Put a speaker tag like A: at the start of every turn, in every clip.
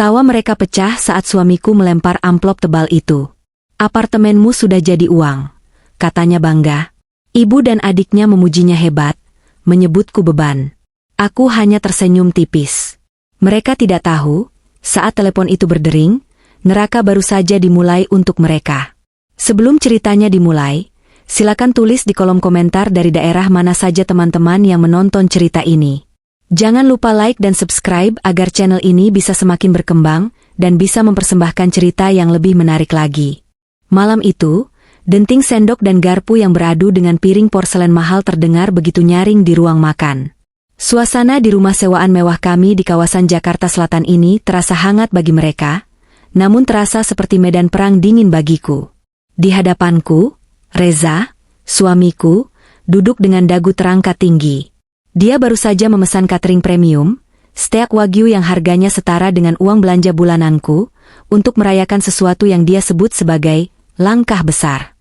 A: Tawa mereka pecah saat suamiku melempar amplop tebal itu. "Apartemenmu sudah jadi uang," katanya bangga. Ibu dan adiknya memujinya hebat, menyebutku beban. Aku hanya tersenyum tipis. Mereka tidak tahu, saat telepon itu berdering, neraka baru saja dimulai untuk mereka. Sebelum ceritanya dimulai, silakan tulis di kolom komentar dari daerah mana saja teman-teman yang menonton cerita ini. Jangan lupa like dan subscribe agar channel ini bisa semakin berkembang dan bisa mempersembahkan cerita yang lebih menarik lagi. Malam itu, denting sendok dan garpu yang beradu dengan piring porselen mahal terdengar begitu nyaring di ruang makan. Suasana di rumah sewaan mewah kami di kawasan Jakarta Selatan ini terasa hangat bagi mereka, namun terasa seperti medan perang dingin bagiku. Di hadapanku, Reza, suamiku, duduk dengan dagu terangkat tinggi. Dia baru saja memesan catering premium, steak wagyu yang harganya setara dengan uang belanja bulananku, untuk merayakan sesuatu yang dia sebut sebagai langkah besar.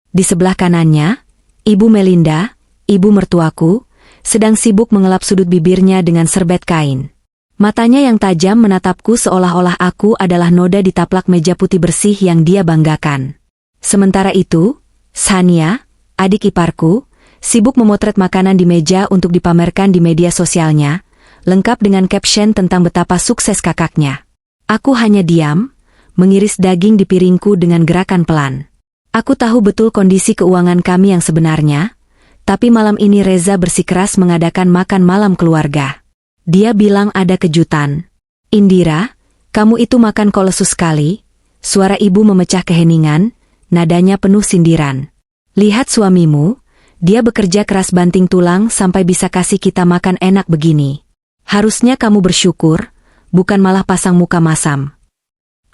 A: Di sebelah kanannya, Ibu Melinda, ibu mertuaku, sedang sibuk mengelap sudut bibirnya dengan serbet kain. Matanya yang tajam menatapku seolah-olah aku adalah noda di taplak meja putih bersih yang dia banggakan. Sementara itu, Sania, adik iparku, sibuk memotret makanan di meja untuk dipamerkan di media sosialnya, lengkap dengan caption tentang betapa sukses kakaknya. Aku hanya diam, mengiris daging di piringku dengan gerakan pelan. Aku tahu betul kondisi keuangan kami yang sebenarnya, tapi malam ini Reza bersikeras mengadakan makan malam keluarga. Dia bilang ada kejutan. "Indira, kamu itu makan kok lesu sekali." Suara ibu memecah keheningan, nadanya penuh sindiran. "Lihat suamimu, dia bekerja keras banting tulang sampai bisa kasih kita makan enak begini. Harusnya kamu bersyukur, bukan malah pasang muka masam."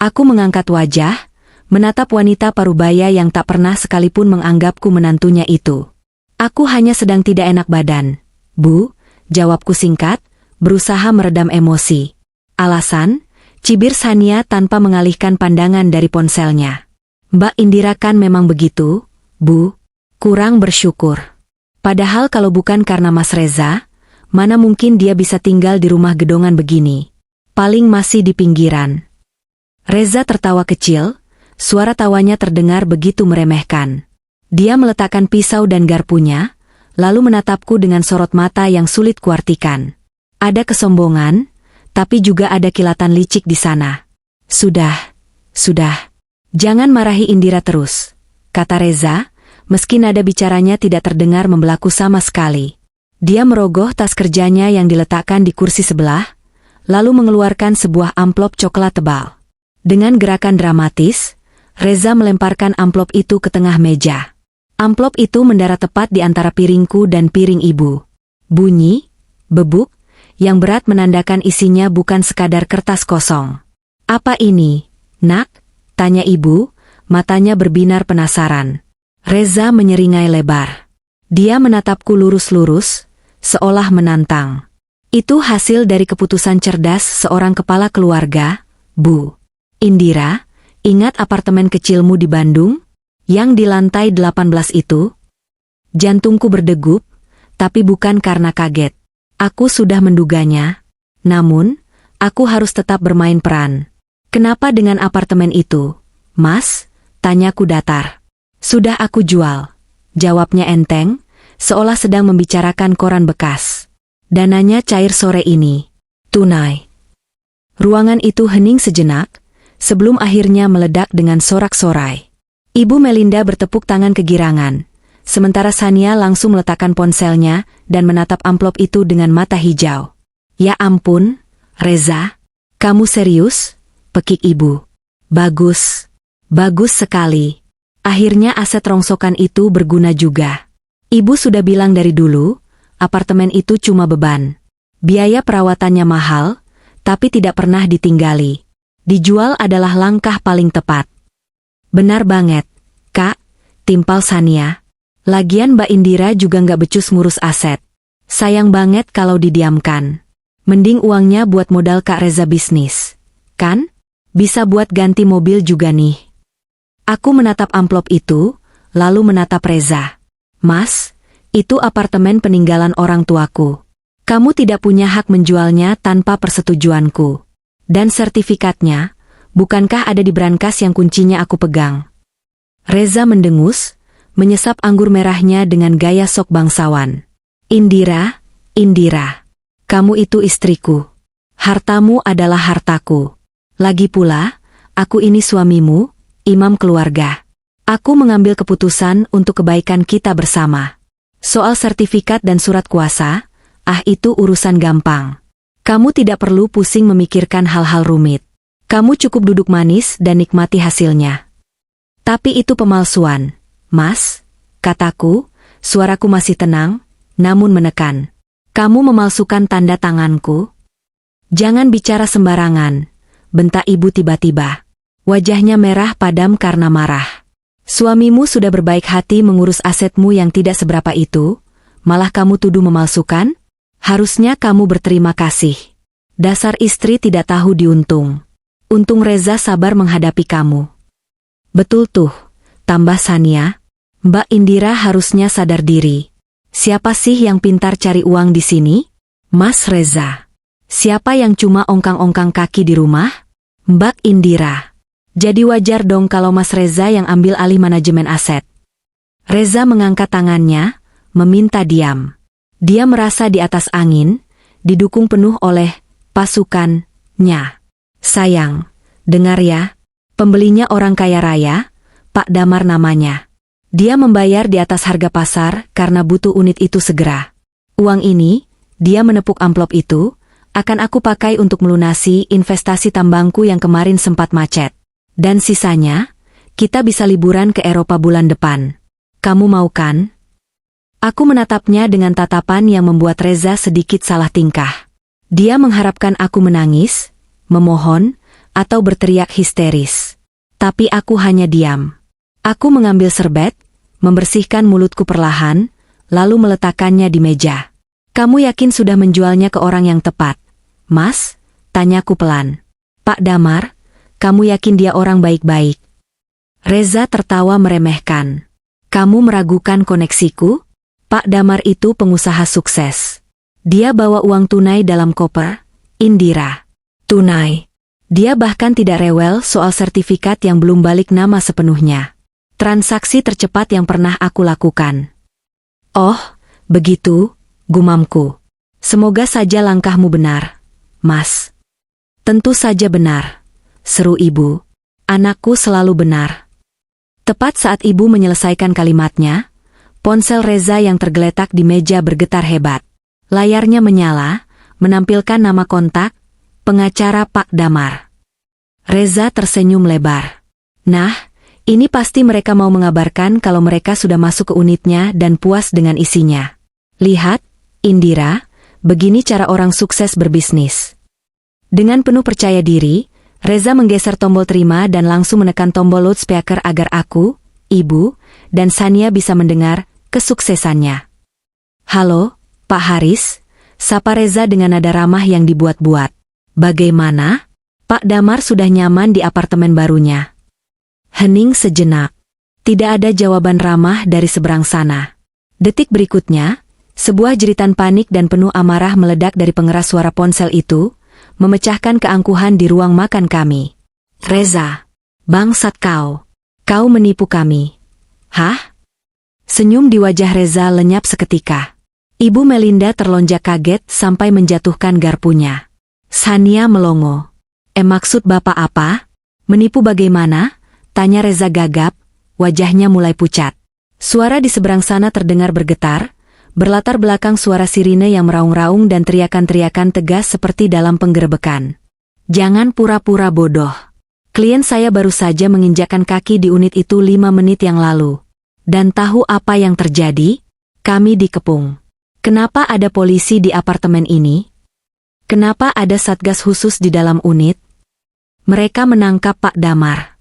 A: Aku mengangkat wajah, menatap wanita parubaya yang tak pernah sekalipun menganggapku menantunya itu. "Aku hanya sedang tidak enak badan, Bu," jawabku singkat, berusaha meredam emosi. "Alasan?" cibir Sania tanpa mengalihkan pandangan dari ponselnya. "Mbak Indira kan memang begitu, Bu. Kurang bersyukur. Padahal kalau bukan karena Mas Reza, mana mungkin dia bisa tinggal di rumah gedongan begini. Paling masih di pinggiran." Reza tertawa kecil, suara tawanya terdengar begitu meremehkan. Dia meletakkan pisau dan garpunya, lalu menatapku dengan sorot mata yang sulit kuartikan. Ada kesombongan, tapi juga ada kilatan licik di sana. Sudah. Jangan marahi Indira terus," kata Reza, meski nada bicaranya tidak terdengar membelaku sama sekali. Dia merogoh tas kerjanya yang diletakkan di kursi sebelah, lalu mengeluarkan sebuah amplop coklat tebal. Dengan gerakan dramatis, Reza melemparkan amplop itu ke tengah meja. Amplop itu mendarat tepat di antara piringku dan piring ibu. Bunyi, bebuk, yang berat menandakan isinya bukan sekadar kertas kosong. "Apa ini, Nak?" tanya ibu, matanya berbinar penasaran. Reza menyeringai lebar. Dia menatapku lurus-lurus, seolah menantang. "Itu hasil dari keputusan cerdas seorang kepala keluarga, Bu. Indira, ingat apartemen kecilmu di Bandung? Yang di lantai 18 itu?" Jantungku berdegup, tapi bukan karena kaget. Aku sudah menduganya. Namun, aku harus tetap bermain peran. "Kenapa dengan apartemen itu, Mas?" tanyaku datar. "Sudah aku jual," jawabnya enteng, seolah sedang membicarakan koran bekas. "Dananya cair sore ini. Tunai." Ruangan itu hening sejenak, sebelum akhirnya meledak dengan sorak-sorai. Ibu Melinda bertepuk tangan kegirangan, sementara Sania langsung meletakkan ponselnya dan menatap amplop itu dengan mata hijau. "Ya ampun, Reza, kamu serius?" pekik ibu. Bagus sekali. Akhirnya aset rongsokan itu berguna juga. Ibu sudah bilang dari dulu, apartemen itu cuma beban. Biaya perawatannya mahal, tapi tidak pernah ditinggali. Dijual adalah langkah paling tepat. "Benar banget, Kak," timpal Sania. "Lagian Mbak Indira juga nggak becus ngurus aset. Sayang banget kalau didiamkan. Mending uangnya buat modal Kak Reza bisnis. Kan? Bisa buat ganti mobil juga nih." Aku menatap amplop itu, lalu menatap Reza. "Mas, itu apartemen peninggalan orang tuaku. Kamu tidak punya hak menjualnya tanpa persetujuanku." Dan sertifikatnya, bukankah ada di brankas yang kuncinya aku pegang? Reza mendengus, menyesap anggur merahnya dengan gaya sok bangsawan. Indira, Indira, kamu itu istriku. Hartamu adalah hartaku. Lagi pula, aku ini suamimu, imam keluarga. Aku mengambil keputusan untuk kebaikan kita bersama. Soal sertifikat dan surat kuasa, itu urusan gampang. Kamu tidak perlu pusing memikirkan hal-hal rumit. Kamu cukup duduk manis dan nikmati hasilnya. Tapi itu pemalsuan, Mas, kataku, suaraku masih tenang, namun menekan. Kamu memalsukan tanda tanganku? Jangan bicara sembarangan, bentak ibu tiba-tiba. Wajahnya merah padam karena marah. Suamimu sudah berbaik hati mengurus asetmu yang tidak seberapa itu, malah kamu tuduh memalsukan? Harusnya kamu berterima kasih. Dasar istri tidak tahu diuntung. Untung Reza sabar menghadapi kamu. Betul tuh, tambah Sania. Mbak Indira harusnya sadar diri. Siapa sih yang pintar cari uang di sini? Mas Reza. Siapa yang cuma ongkang-ongkang kaki di rumah? Mbak Indira. Jadi wajar dong kalau Mas Reza yang ambil alih manajemen aset. Reza mengangkat tangannya, meminta diam. Dia merasa di atas angin, didukung penuh oleh pasukannya. Sayang, dengar ya, pembelinya orang kaya raya, Pak Damar namanya. Dia membayar di atas harga pasar karena butuh unit itu segera. Uang ini, dia menepuk amplop itu, akan aku pakai untuk melunasi investasi tambangku yang kemarin sempat macet. Dan sisanya, kita bisa liburan ke Eropa bulan depan. Kamu mau kan? Aku menatapnya dengan tatapan yang membuat Reza sedikit salah tingkah. Dia mengharapkan aku menangis, memohon, atau berteriak histeris. Tapi aku hanya diam. Aku mengambil serbet, membersihkan mulutku perlahan, lalu meletakkannya di meja. Kamu yakin sudah menjualnya ke orang yang tepat? Mas, tanyaku pelan. Pak Damar, kamu yakin dia orang baik-baik? Reza tertawa meremehkan. Kamu meragukan koneksiku? Pak Damar itu pengusaha sukses. Dia bawa uang tunai dalam koper, Indira. Tunai. Dia bahkan tidak rewel soal sertifikat yang belum balik nama sepenuhnya. Transaksi tercepat yang pernah aku lakukan. Oh, begitu, gumamku. Semoga saja langkahmu benar, Mas. Tentu saja benar, seru ibu. Anakku selalu benar. Tepat saat ibu menyelesaikan kalimatnya, ponsel Reza yang tergeletak di meja bergetar hebat. Layarnya menyala, menampilkan nama kontak, pengacara Pak Damar. Reza tersenyum lebar. Nah, ini pasti mereka mau mengabarkan kalau mereka sudah masuk ke unitnya dan puas dengan isinya. Lihat, Indira, begini cara orang sukses berbisnis. Dengan penuh percaya diri, Reza menggeser tombol terima dan langsung menekan tombol loudspeaker agar aku, ibu, dan Sania bisa mendengar kesuksesannya. Halo, Pak Haris, sapa Reza dengan nada ramah yang dibuat-buat. Bagaimana? Pak Damar sudah nyaman di apartemen barunya. Hening sejenak. Tidak ada jawaban ramah dari seberang sana. Detik berikutnya, sebuah jeritan panik dan penuh amarah meledak dari pengeras suara ponsel itu, memecahkan keangkuhan di ruang makan kami. Reza, bangsat kau. Kau menipu kami. Hah? Senyum di wajah Reza lenyap seketika. Ibu Melinda terlonjak kaget sampai menjatuhkan garpunya. Sania melongo. Maksud Bapak apa? Menipu bagaimana? Tanya Reza gagap, wajahnya mulai pucat. Suara di seberang sana terdengar bergetar, berlatar belakang suara sirine yang meraung-raung dan teriakan-teriakan tegas seperti dalam penggerebekan. Jangan pura-pura bodoh. Klien saya baru saja menginjakkan kaki di unit itu 5 menit yang lalu. Dan tahu apa yang terjadi? Kami dikepung. Kenapa ada polisi di apartemen ini? Kenapa ada satgas khusus di dalam unit? Mereka menangkap Pak Damar.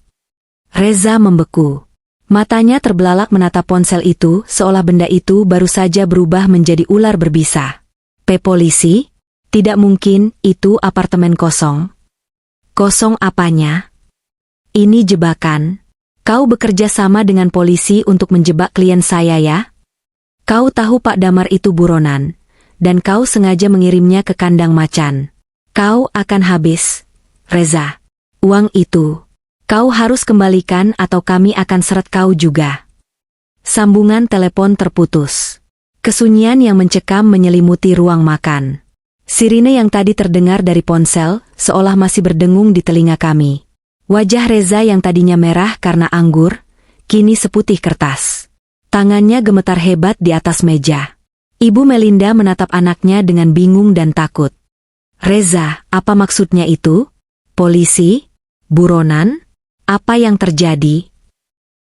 A: Reza membeku. Matanya terbelalak menatap ponsel itu seolah benda itu baru saja berubah menjadi ular berbisa. Polisi? Tidak mungkin, itu apartemen kosong. Kosong apanya? Ini jebakan. Kau bekerja sama dengan polisi untuk menjebak klien saya ya? Kau tahu Pak Damar itu buronan, dan kau sengaja mengirimnya ke kandang macan. Kau akan habis. Reza, uang itu, kau harus kembalikan atau kami akan seret kau juga. Sambungan telepon terputus. Kesunyian yang mencekam menyelimuti ruang makan. Sirine yang tadi terdengar dari ponsel, seolah masih berdengung di telinga kami. Wajah Reza yang tadinya merah karena anggur, kini seputih kertas. Tangannya gemetar hebat di atas meja. Ibu Melinda menatap anaknya dengan bingung dan takut. Reza, apa maksudnya itu? Polisi? Buronan? Apa yang terjadi?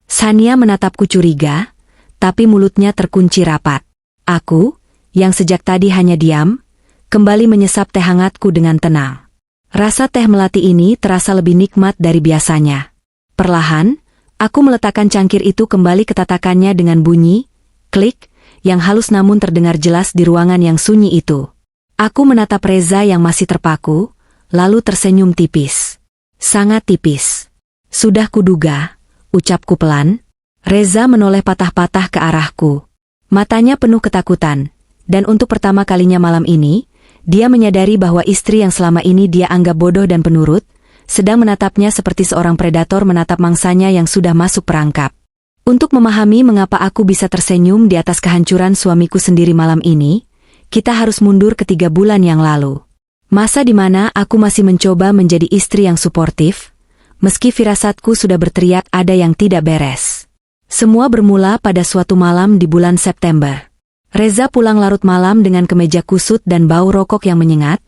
A: Sania menatapku curiga, tapi mulutnya terkunci rapat. Aku, yang sejak tadi hanya diam, kembali menyesap teh hangatku dengan tenang. Rasa teh melati ini terasa lebih nikmat dari biasanya. Perlahan, aku meletakkan cangkir itu kembali ke tatakannya dengan bunyi, klik, yang halus namun terdengar jelas di ruangan yang sunyi itu. Aku menatap Reza yang masih terpaku, lalu tersenyum tipis. Sangat tipis. Sudah kuduga, ucapku pelan. Reza menoleh patah-patah ke arahku. Matanya penuh ketakutan, dan untuk pertama kalinya malam ini, dia menyadari bahwa istri yang selama ini dia anggap bodoh dan penurut, sedang menatapnya seperti seorang predator menatap mangsanya yang sudah masuk perangkap. Untuk memahami mengapa aku bisa tersenyum di atas kehancuran suamiku sendiri malam ini, kita harus mundur ke 3 bulan yang lalu. Masa di mana aku masih mencoba menjadi istri yang suportif, meski firasatku sudah berteriak ada yang tidak beres. Semua bermula pada suatu malam di bulan September. Reza pulang larut malam dengan kemeja kusut dan bau rokok yang menyengat,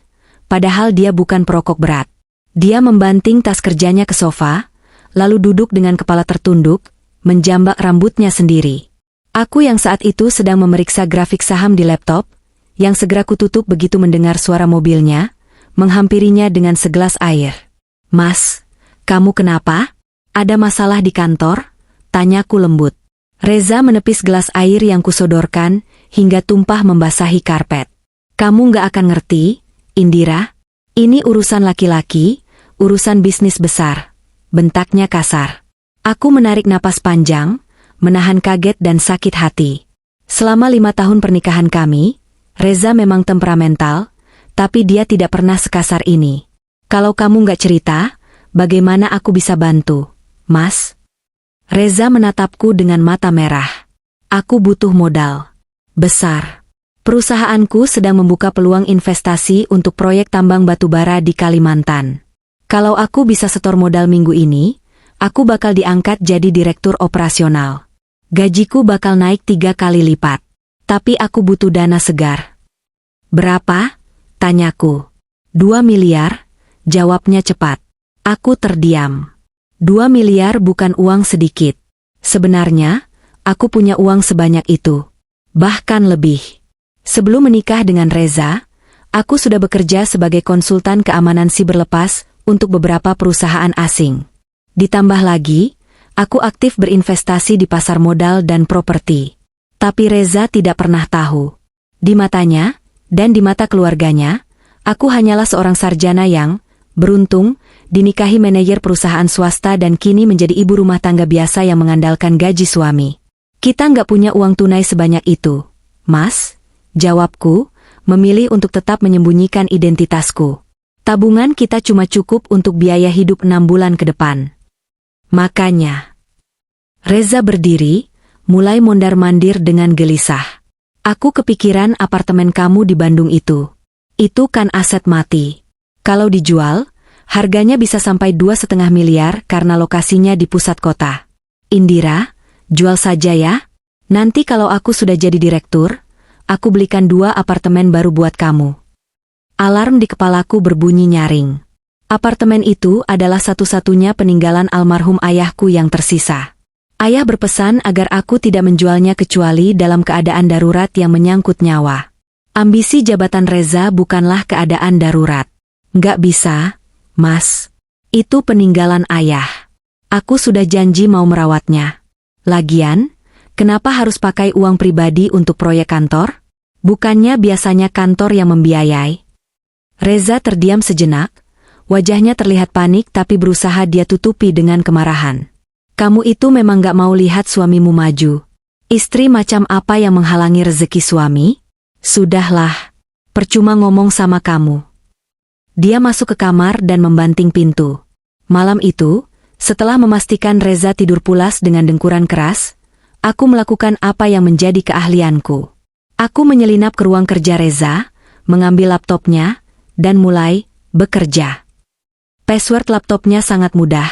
A: padahal dia bukan perokok berat. Dia membanting tas kerjanya ke sofa, lalu duduk dengan kepala tertunduk, menjambak rambutnya sendiri. Aku yang saat itu sedang memeriksa grafik saham di laptop, yang segera kututup begitu mendengar suara mobilnya, menghampirinya dengan segelas air. Mas, kamu kenapa? Ada masalah di kantor? Tanyaku lembut. Reza menepis gelas air yang kusodorkan, hingga tumpah membasahi karpet. Kamu nggak akan ngerti, Indira. Ini urusan laki-laki, urusan bisnis besar. Bentaknya kasar. Aku menarik napas panjang, menahan kaget dan sakit hati. Selama 5 tahun pernikahan kami, Reza memang temperamental, tapi dia tidak pernah sekasar ini. Kalau kamu nggak cerita, bagaimana aku bisa bantu, Mas? Reza menatapku dengan mata merah. Aku butuh modal besar. Perusahaanku sedang membuka peluang investasi untuk proyek tambang batubara di Kalimantan. Kalau aku bisa setor modal minggu ini, aku bakal diangkat jadi direktur operasional. Gajiku bakal naik 3 kali lipat. Tapi aku butuh dana segar. Berapa? Tanyaku. 2 miliar, jawabnya cepat. Aku terdiam. 2 miliar bukan uang sedikit. Sebenarnya, aku punya uang sebanyak itu. Bahkan lebih. Sebelum menikah dengan Reza, aku sudah bekerja sebagai konsultan keamanan siber lepas untuk beberapa perusahaan asing. Ditambah lagi, aku aktif berinvestasi di pasar modal dan properti. Tapi Reza tidak pernah tahu. Di matanya, dan di mata keluarganya, aku hanyalah seorang sarjana yang, beruntung, dinikahi manajer perusahaan swasta dan kini menjadi ibu rumah tangga biasa yang mengandalkan gaji suami. Kita nggak punya uang tunai sebanyak itu, Mas, jawabku, memilih untuk tetap menyembunyikan identitasku. Tabungan kita cuma cukup untuk biaya hidup 6 bulan ke depan. Makanya. Reza berdiri, mulai mondar-mandir dengan gelisah. Aku kepikiran apartemen kamu di Bandung itu. Itu kan aset mati. Kalau dijual, harganya bisa sampai 2,5 miliar karena lokasinya di pusat kota. Indira, jual saja ya. Nanti kalau aku sudah jadi direktur, aku belikan 2 apartemen baru buat kamu. Alarm di kepalaku berbunyi nyaring. Apartemen itu adalah satu-satunya peninggalan almarhum ayahku yang tersisa. Ayah berpesan agar aku tidak menjualnya kecuali dalam keadaan darurat yang menyangkut nyawa. Ambisi jabatan Reza bukanlah keadaan darurat. Nggak bisa, Mas. Itu peninggalan ayah. Aku sudah janji mau merawatnya. Lagian, kenapa harus pakai uang pribadi untuk proyek kantor? Bukannya biasanya kantor yang membiayai? Reza terdiam sejenak, wajahnya terlihat panik tapi berusaha dia tutupi dengan kemarahan. Kamu itu memang gak mau lihat suamimu maju. Istri macam apa yang menghalangi rezeki suami? Sudahlah, percuma ngomong sama kamu. Dia masuk ke kamar dan membanting pintu. Malam itu, setelah memastikan Reza tidur pulas dengan dengkuran keras, aku melakukan apa yang menjadi keahlianku. Aku menyelinap ke ruang kerja Reza, mengambil laptopnya, dan mulai bekerja. Password laptopnya sangat mudah,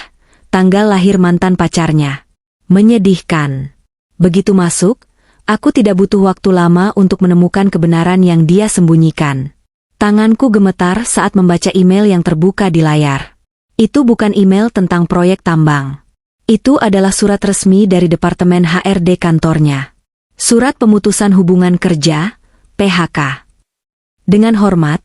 A: tanggal lahir mantan pacarnya. Menyedihkan. Begitu masuk, aku tidak butuh waktu lama untuk menemukan kebenaran yang dia sembunyikan. Tanganku gemetar saat membaca email yang terbuka di layar. Itu bukan email tentang proyek tambang. Itu adalah surat resmi dari Departemen HRD kantornya. Surat pemutusan hubungan kerja, PHK. Dengan hormat,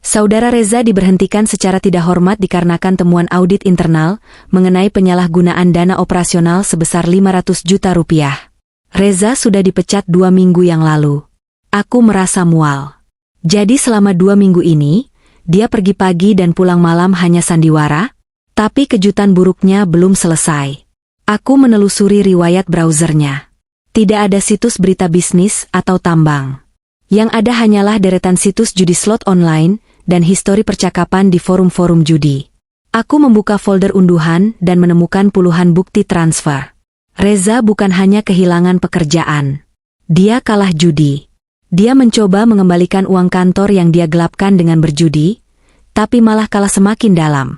A: Saudara Reza diberhentikan secara tidak hormat dikarenakan temuan audit internal mengenai penyalahgunaan dana operasional sebesar 500 juta rupiah. Reza sudah dipecat 2 minggu yang lalu. Aku merasa mual. Jadi selama 2 minggu ini, dia pergi pagi dan pulang malam hanya sandiwara, tapi kejutan buruknya belum selesai. Aku menelusuri riwayat browsernya. Tidak ada situs berita bisnis atau tambang. Yang ada hanyalah deretan situs judi slot online dan histori percakapan di forum-forum judi. Aku membuka folder unduhan dan menemukan puluhan bukti transfer. Reza bukan hanya kehilangan pekerjaan. Dia kalah judi. Dia mencoba mengembalikan uang kantor yang dia gelapkan dengan berjudi, tapi malah kalah semakin dalam.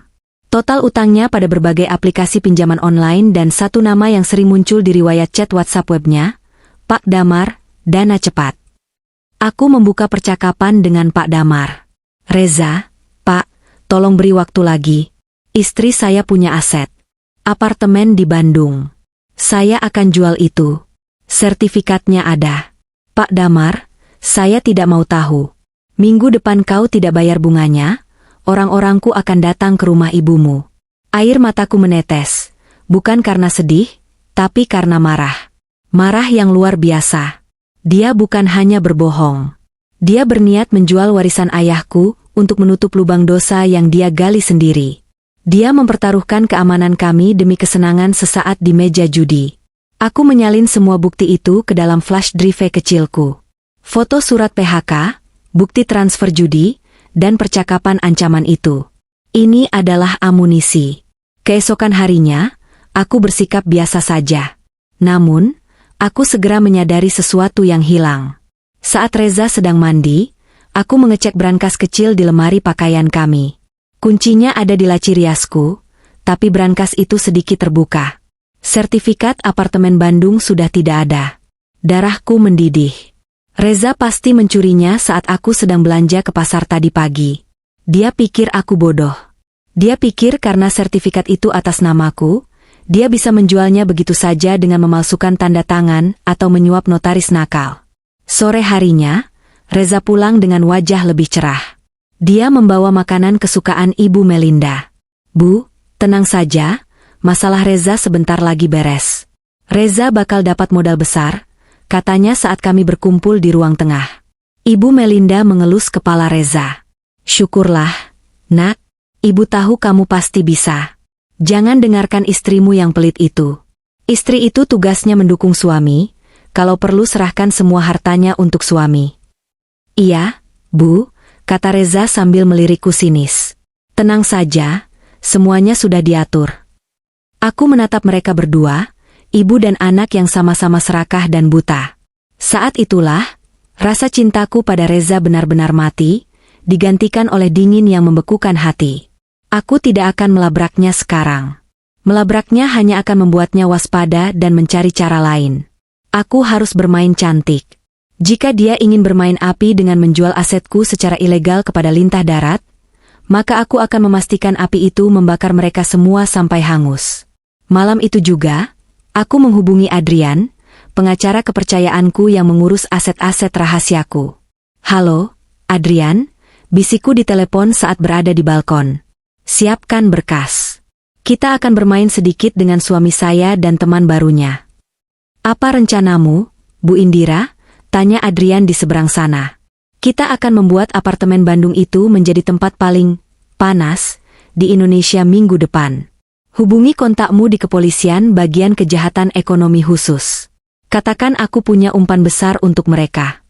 A: Total utangnya pada berbagai aplikasi pinjaman online dan satu nama yang sering muncul di riwayat chat WhatsApp webnya, Pak Damar, Dana Cepat. Aku membuka percakapan dengan Pak Damar. Reza, Pak, tolong beri waktu lagi. Istri saya punya aset. Apartemen di Bandung. Saya akan jual itu. Sertifikatnya ada. Pak Damar, saya tidak mau tahu. Minggu depan kau tidak bayar bunganya, orang-orangku akan datang ke rumah ibumu. Air mataku menetes, bukan karena sedih, tapi karena marah. Marah yang luar biasa. Dia bukan hanya berbohong. Dia berniat menjual warisan ayahku untuk menutup lubang dosa yang dia gali sendiri. Dia mempertaruhkan keamanan kami demi kesenangan sesaat di meja judi. Aku menyalin semua bukti itu ke dalam flash drive kecilku. Foto surat PHK, bukti transfer judi, dan percakapan ancaman itu. Ini adalah amunisi. Keesokan harinya, aku bersikap biasa saja. Namun, aku segera menyadari sesuatu yang hilang. Saat Reza sedang mandi, aku mengecek brankas kecil di lemari pakaian kami. Kuncinya ada di laci riasku, tapi brankas itu sedikit terbuka. Sertifikat apartemen Bandung sudah tidak ada. Darahku mendidih. Reza pasti mencurinya saat aku sedang belanja ke pasar tadi pagi. Dia pikir aku bodoh. Dia pikir karena sertifikat itu atas namaku, dia bisa menjualnya begitu saja dengan memalsukan tanda tangan atau menyuap notaris nakal. Sore harinya, Reza pulang dengan wajah lebih cerah. Dia membawa makanan kesukaan Ibu Melinda. Bu, tenang saja, masalah Reza sebentar lagi beres. Reza bakal dapat modal besar, katanya saat kami berkumpul di ruang tengah. Ibu Melinda mengelus kepala Reza. Syukurlah, nak, ibu tahu kamu pasti bisa. Jangan dengarkan istrimu yang pelit itu. Istri itu tugasnya mendukung suami, kalau perlu serahkan semua hartanya untuk suami. Iya, Bu, kata Reza sambil melirikku sinis. Tenang saja, semuanya sudah diatur. Aku menatap mereka berdua, ibu dan anak yang sama-sama serakah dan buta. Saat itulah, rasa cintaku pada Reza benar-benar mati, digantikan oleh dingin yang membekukan hati. Aku tidak akan melabraknya sekarang. Melabraknya hanya akan membuatnya waspada dan mencari cara lain. Aku harus bermain cantik. Jika dia ingin bermain api dengan menjual asetku secara ilegal kepada lintah darat, maka aku akan memastikan api itu membakar mereka semua sampai hangus. Malam itu juga, aku menghubungi Adrian, pengacara kepercayaanku yang mengurus aset-aset rahasiaku. Halo, Adrian, bisikku di telepon saat berada di balkon. Siapkan berkas. Kita akan bermain sedikit dengan suami saya dan teman barunya. Apa rencanamu, Bu Indira? Tanya Adrian di seberang sana. Kita akan membuat apartemen Bandung itu menjadi tempat paling panas di Indonesia minggu depan. Hubungi kontakmu di kepolisian bagian kejahatan ekonomi khusus. Katakan aku punya umpan besar untuk mereka.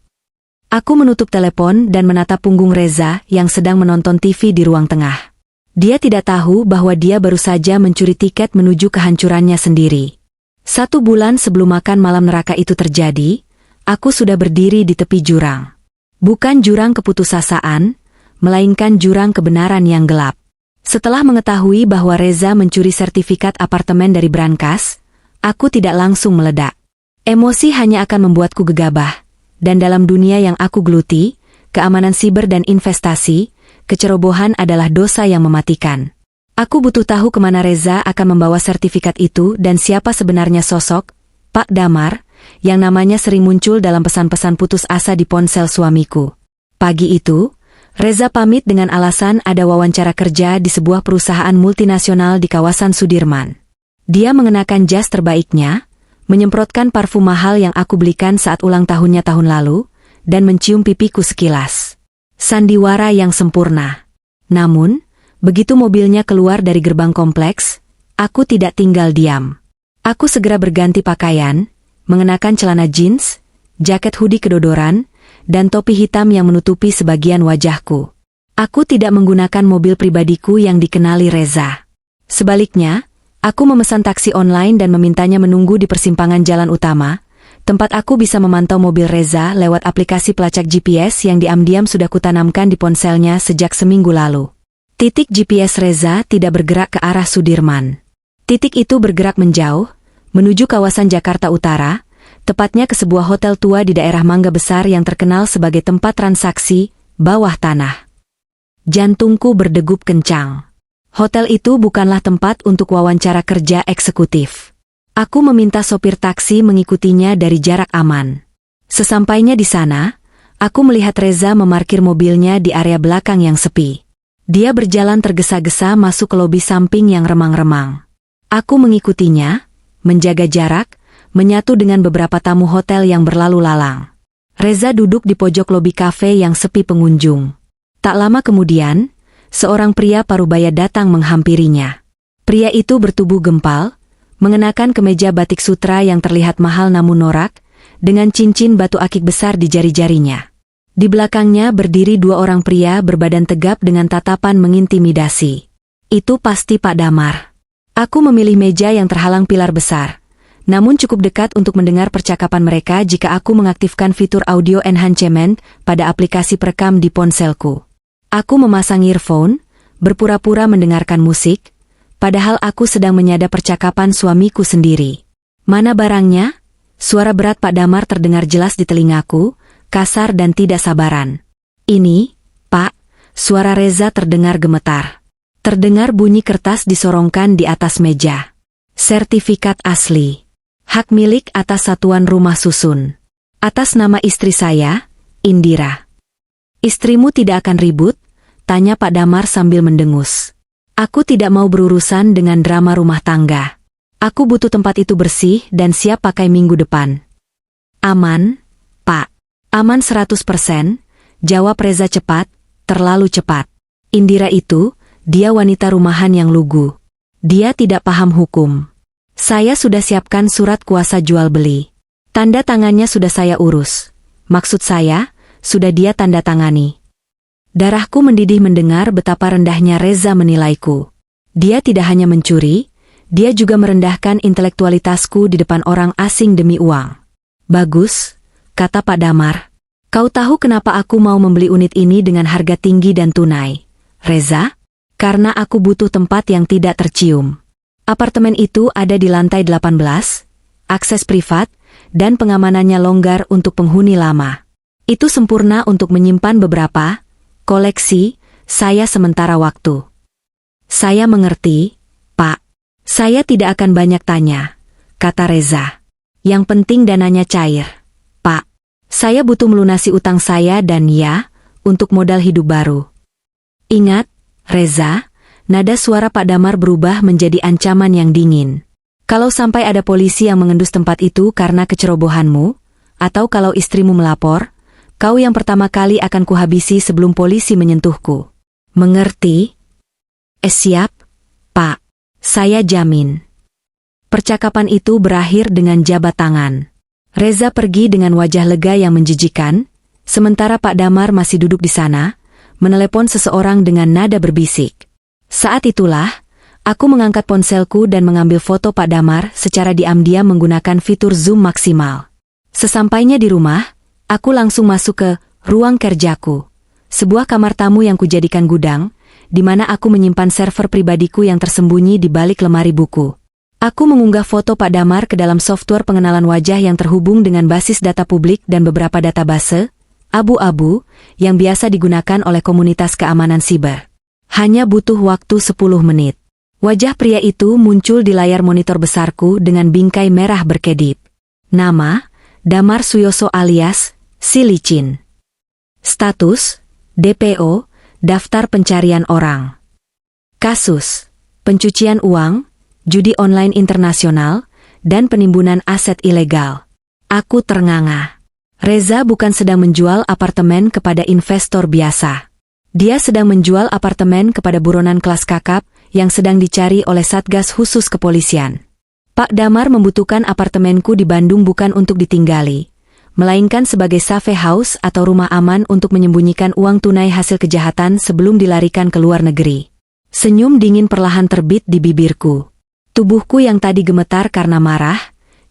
A: Aku menutup telepon dan menatap punggung Reza yang sedang menonton TV di ruang tengah. Dia tidak tahu bahwa dia baru saja mencuri tiket menuju kehancurannya sendiri. 1 bulan sebelum makan malam neraka itu terjadi, aku sudah berdiri di tepi jurang. Bukan jurang keputusasaan, melainkan jurang kebenaran yang gelap. Setelah mengetahui bahwa Reza mencuri sertifikat apartemen dari brankas, aku tidak langsung meledak. Emosi hanya akan membuatku gegabah. Dan dalam dunia yang aku geluti, keamanan siber dan investasi, kecerobohan adalah dosa yang mematikan. Aku butuh tahu kemana Reza akan membawa sertifikat itu dan siapa sebenarnya sosok Pak Damar, yang namanya sering muncul dalam pesan-pesan putus asa di ponsel suamiku. Pagi itu, Reza pamit dengan alasan ada wawancara kerja di sebuah perusahaan multinasional di kawasan Sudirman. Dia mengenakan jas terbaiknya, menyemprotkan parfum mahal yang aku belikan saat ulang tahunnya tahun lalu, dan mencium pipiku sekilas. Sandiwara yang sempurna. Namun, begitu mobilnya keluar dari gerbang kompleks, aku tidak tinggal diam. Aku segera berganti pakaian, mengenakan celana jeans, jaket hoodie kedodoran, dan topi hitam yang menutupi sebagian wajahku. Aku tidak menggunakan mobil pribadiku yang dikenali Reza. Sebaliknya, aku memesan taksi online dan memintanya menunggu di persimpangan jalan utama, tempat aku bisa memantau mobil Reza lewat aplikasi pelacak GPS yang diam-diam sudah kutanamkan di ponselnya sejak seminggu lalu. Titik GPS Reza tidak bergerak ke arah Sudirman. Titik itu bergerak menjauh, menuju kawasan Jakarta Utara, tepatnya ke sebuah hotel tua di daerah Mangga Besar yang terkenal sebagai tempat transaksi bawah tanah. Jantungku berdegup kencang. Hotel itu bukanlah tempat untuk wawancara kerja eksekutif. Aku meminta sopir taksi mengikutinya dari jarak aman. Sesampainya di sana, aku melihat Reza memarkir mobilnya di area belakang yang sepi. Dia berjalan tergesa-gesa masuk ke lobi samping yang remang-remang. Aku mengikutinya, menjaga jarak, menyatu dengan beberapa tamu hotel yang berlalu lalang. Reza duduk di pojok lobi kafe yang sepi pengunjung. Tak lama kemudian, seorang pria parubaya datang menghampirinya. Pria itu bertubuh gempal, mengenakan kemeja batik sutra yang terlihat mahal namun norak, dengan cincin batu akik besar di jari-jarinya. Di belakangnya berdiri 2 orang pria berbadan tegap dengan tatapan mengintimidasi. Itu pasti Pak Damar. Aku memilih meja yang terhalang pilar besar, namun cukup dekat untuk mendengar percakapan mereka jika aku mengaktifkan fitur audio enhancement pada aplikasi perekam di ponselku. Aku memasang earphone, berpura-pura mendengarkan musik, padahal aku sedang menyadap percakapan suamiku sendiri. Mana barangnya? Suara berat Pak Damar terdengar jelas di telingaku, kasar dan tidak sabaran. Ini, Pak, suara Reza terdengar gemetar. Terdengar bunyi kertas disorongkan di atas meja. Sertifikat asli. Hak milik atas satuan rumah susun. Atas nama istri saya, Indira. Istrimu tidak akan ribut? Tanya Pak Damar sambil mendengus. Aku tidak mau berurusan dengan drama rumah tangga. Aku butuh tempat itu bersih dan siap pakai minggu depan. Aman, Pak. Aman 100%, jawab Reza cepat, terlalu cepat. Indira itu, dia wanita rumahan yang lugu. Dia tidak paham hukum. Saya sudah siapkan surat kuasa jual beli. Tanda tangannya sudah saya urus. Maksud saya, sudah dia tanda tangani. Darahku mendidih mendengar betapa rendahnya Reza menilaiku. Dia tidak hanya mencuri, dia juga merendahkan intelektualitasku di depan orang asing demi uang. Bagus, kata Pak Damar. Kau tahu kenapa aku mau membeli unit ini dengan harga tinggi dan tunai, Reza? Karena aku butuh tempat yang tidak tercium. Apartemen itu ada di lantai 18, akses privat, dan pengamanannya longgar untuk penghuni lama. Itu sempurna untuk menyimpan beberapa koleksi saya sementara waktu. Saya mengerti, Pak. Saya tidak akan banyak tanya, kata Reza. Yang penting dananya cair, Pak. Saya butuh melunasi utang saya dan ya, untuk modal hidup baru. Ingat, Reza, nada suara Pak Damar berubah menjadi ancaman yang dingin. Kalau sampai ada polisi yang mengendus tempat itu karena kecerobohanmu, atau kalau istrimu melapor, kau yang pertama kali akan kuhabisi sebelum polisi menyentuhku. Mengerti? Siap, Pak. Saya jamin. Percakapan itu berakhir dengan jabat tangan. Reza pergi dengan wajah lega yang menjijikan, Sementara Pak Damar masih duduk di sana, menelepon seseorang dengan nada berbisik. Saat itulah, aku mengangkat ponselku dan mengambil foto Pak Damar secara diam-diam menggunakan fitur zoom maksimal. Sesampainya di rumah, aku langsung masuk ke ruang kerjaku, sebuah kamar tamu yang kujadikan gudang, di mana aku menyimpan server pribadiku yang tersembunyi di balik lemari buku. Aku mengunggah foto Pak Damar ke dalam software pengenalan wajah yang terhubung dengan basis data publik dan beberapa database, abu-abu, yang biasa digunakan oleh komunitas keamanan siber. Hanya butuh waktu 10 menit. Wajah pria itu muncul di layar monitor besarku dengan bingkai merah berkedip. Nama, Damar Suyoso alias Si Licin. Status, DPO, Daftar Pencarian Orang. Kasus, pencucian uang, judi online internasional, dan penimbunan aset ilegal. Aku ternganga. Reza bukan sedang menjual apartemen kepada investor biasa. Dia sedang menjual apartemen kepada buronan kelas kakap yang sedang dicari oleh Satgas Khusus Kepolisian. Pak Damar membutuhkan apartemenku di Bandung bukan untuk ditinggali, melainkan sebagai safe house atau rumah aman untuk menyembunyikan uang tunai hasil kejahatan sebelum dilarikan ke luar negeri. Senyum dingin perlahan terbit di bibirku. Tubuhku yang tadi gemetar karena marah,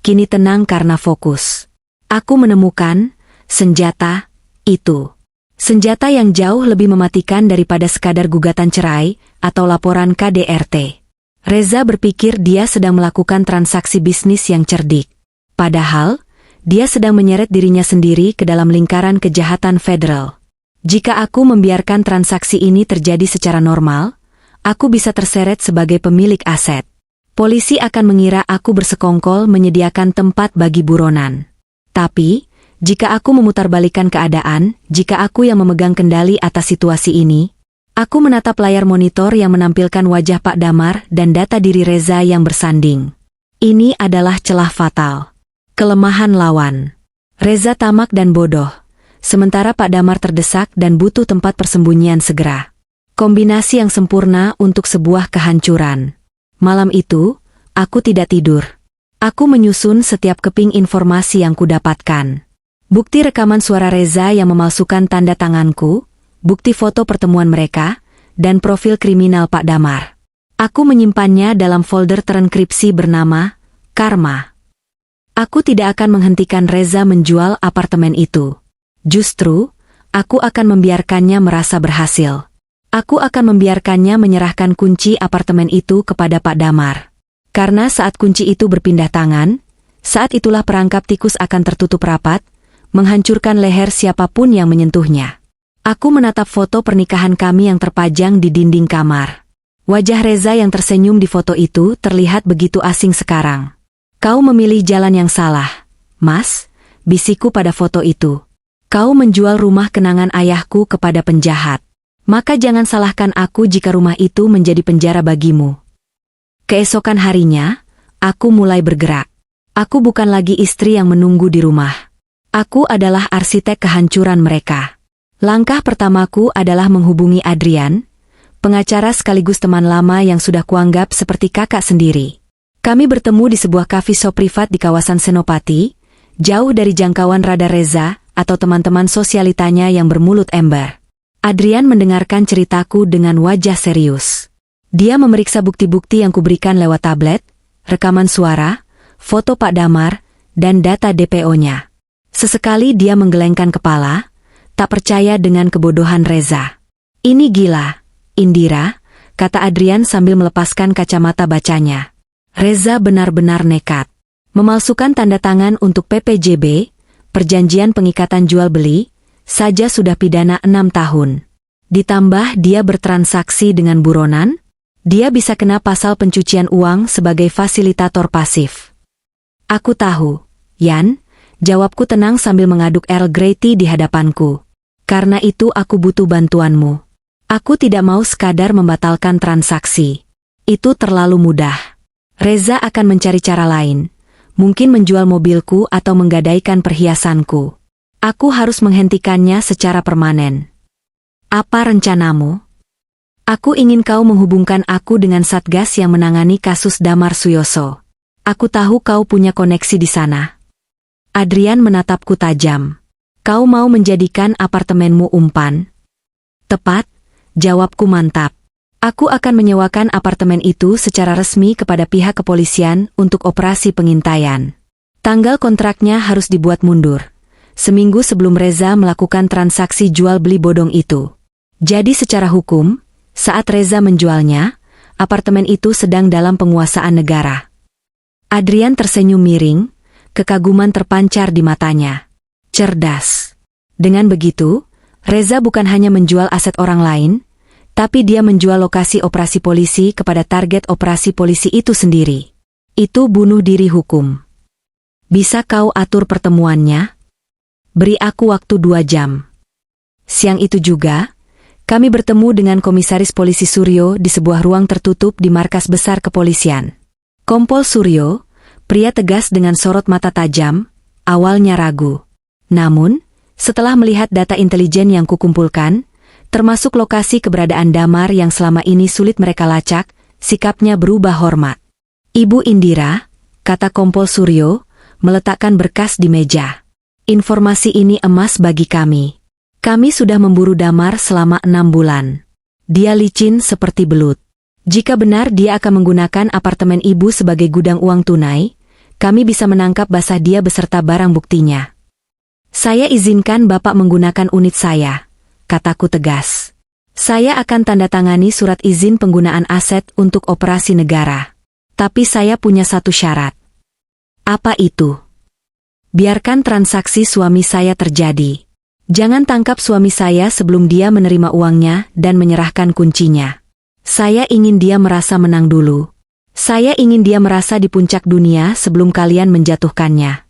A: kini tenang karena fokus. Aku menemukan senjata itu. Senjata yang jauh lebih mematikan daripada sekadar gugatan cerai atau laporan KDRT. Reza berpikir dia sedang melakukan transaksi bisnis yang cerdik. Padahal, dia sedang menyeret dirinya sendiri ke dalam lingkaran kejahatan federal. Jika aku membiarkan transaksi ini terjadi secara normal, aku bisa terseret sebagai pemilik aset. Polisi akan mengira aku bersekongkol menyediakan tempat bagi buronan. Tapi, jika aku memutarbalikkan keadaan, jika aku yang memegang kendali atas situasi ini, aku menatap layar monitor yang menampilkan wajah Pak Damar dan data diri Reza yang bersanding. Ini adalah celah fatal. Kelemahan lawan. Reza tamak dan bodoh, sementara Pak Damar terdesak dan butuh tempat persembunyian segera. Kombinasi yang sempurna untuk sebuah kehancuran. Malam itu, aku tidak tidur. Aku menyusun setiap keping informasi yang kudapatkan. Bukti rekaman suara Reza yang memalsukan tanda tanganku, bukti foto pertemuan mereka, dan profil kriminal Pak Damar. Aku menyimpannya dalam folder terenkripsi bernama Karma. Aku tidak akan menghentikan Reza menjual apartemen itu. Justru, aku akan membiarkannya merasa berhasil. Aku akan membiarkannya menyerahkan kunci apartemen itu kepada Pak Damar. Karena saat kunci itu berpindah tangan, saat itulah perangkap tikus akan tertutup rapat, menghancurkan leher siapapun yang menyentuhnya. Aku menatap foto pernikahan kami yang terpajang di dinding kamar. Wajah Reza yang tersenyum di foto itu terlihat begitu asing sekarang. Kau memilih jalan yang salah, Mas, bisikku pada foto itu. Kau menjual rumah kenangan ayahku kepada penjahat. Maka jangan salahkan aku jika rumah itu menjadi penjara bagimu. Keesokan harinya, aku mulai bergerak. Aku bukan lagi istri yang menunggu di rumah. Aku adalah arsitek kehancuran mereka. Langkah pertamaku adalah menghubungi Adrian, pengacara sekaligus teman lama yang sudah kuanggap seperti kakak sendiri. Kami bertemu di sebuah cafe shop privat di kawasan Senopati, jauh dari jangkauan radar Reza atau teman-teman sosialitanya yang bermulut ember. Adrian mendengarkan ceritaku dengan wajah serius. Dia memeriksa bukti-bukti yang kuberikan lewat tablet, rekaman suara, foto Pak Damar, dan data DPO-nya. Sesekali dia menggelengkan kepala, tak percaya dengan kebodohan Reza. Ini gila, Indira, kata Adrian sambil melepaskan kacamata bacanya. Reza benar-benar nekat. Memalsukan tanda tangan untuk PPJB, perjanjian pengikatan jual-beli, saja sudah pidana 6 tahun. Ditambah dia bertransaksi dengan buronan, dia bisa kena pasal pencucian uang sebagai fasilitator pasif. Aku tahu, Yan, jawabku tenang sambil mengaduk Earl Grey tea di hadapanku. Karena itu aku butuh bantuanmu. Aku tidak mau sekadar membatalkan transaksi. Itu terlalu mudah. Reza akan mencari cara lain, mungkin menjual mobilku atau menggadaikan perhiasanku. Aku harus menghentikannya secara permanen. Apa rencanamu? Aku ingin kau menghubungkan aku dengan Satgas yang menangani kasus Damar Suyoso. Aku tahu kau punya koneksi di sana. Adrian menatapku tajam. Kau mau menjadikan apartemenmu umpan? Tepat, jawabku mantap. Aku akan menyewakan apartemen itu secara resmi kepada pihak kepolisian untuk operasi pengintaian. Tanggal kontraknya harus dibuat mundur, seminggu sebelum Reza melakukan transaksi jual-beli bodong itu. Jadi secara hukum, saat Reza menjualnya, apartemen itu sedang dalam penguasaan negara. Adrian tersenyum miring, kekaguman terpancar di matanya. Cerdas. Dengan begitu, Reza bukan hanya menjual aset orang lain, tapi dia menjual lokasi operasi polisi kepada target operasi polisi itu sendiri. Itu bunuh diri hukum. Bisa kau atur pertemuannya? Beri aku waktu 2 jam. Siang itu juga, kami bertemu dengan Komisaris Polisi Suryo di sebuah ruang tertutup di markas besar kepolisian. Kompol Suryo, pria tegas dengan sorot mata tajam, awalnya ragu. Namun, setelah melihat data intelijen yang kukumpulkan, termasuk lokasi keberadaan Damar yang selama ini sulit mereka lacak, sikapnya berubah hormat. Ibu Indira, kata Kompol Suryo, meletakkan berkas di meja. Informasi ini emas bagi kami. Kami sudah memburu Damar selama 6 bulan. Dia licin seperti belut. Jika benar dia akan menggunakan apartemen ibu sebagai gudang uang tunai, kami bisa menangkap basah dia beserta barang buktinya. Saya izinkan Bapak menggunakan unit saya, kataku tegas. Saya akan tanda tangani surat izin penggunaan aset untuk operasi negara. Tapi saya punya satu syarat. Apa itu? Biarkan transaksi suami saya terjadi. Jangan tangkap suami saya sebelum dia menerima uangnya dan menyerahkan kuncinya. Saya ingin dia merasa menang dulu. Saya ingin dia merasa di puncak dunia sebelum kalian menjatuhkannya.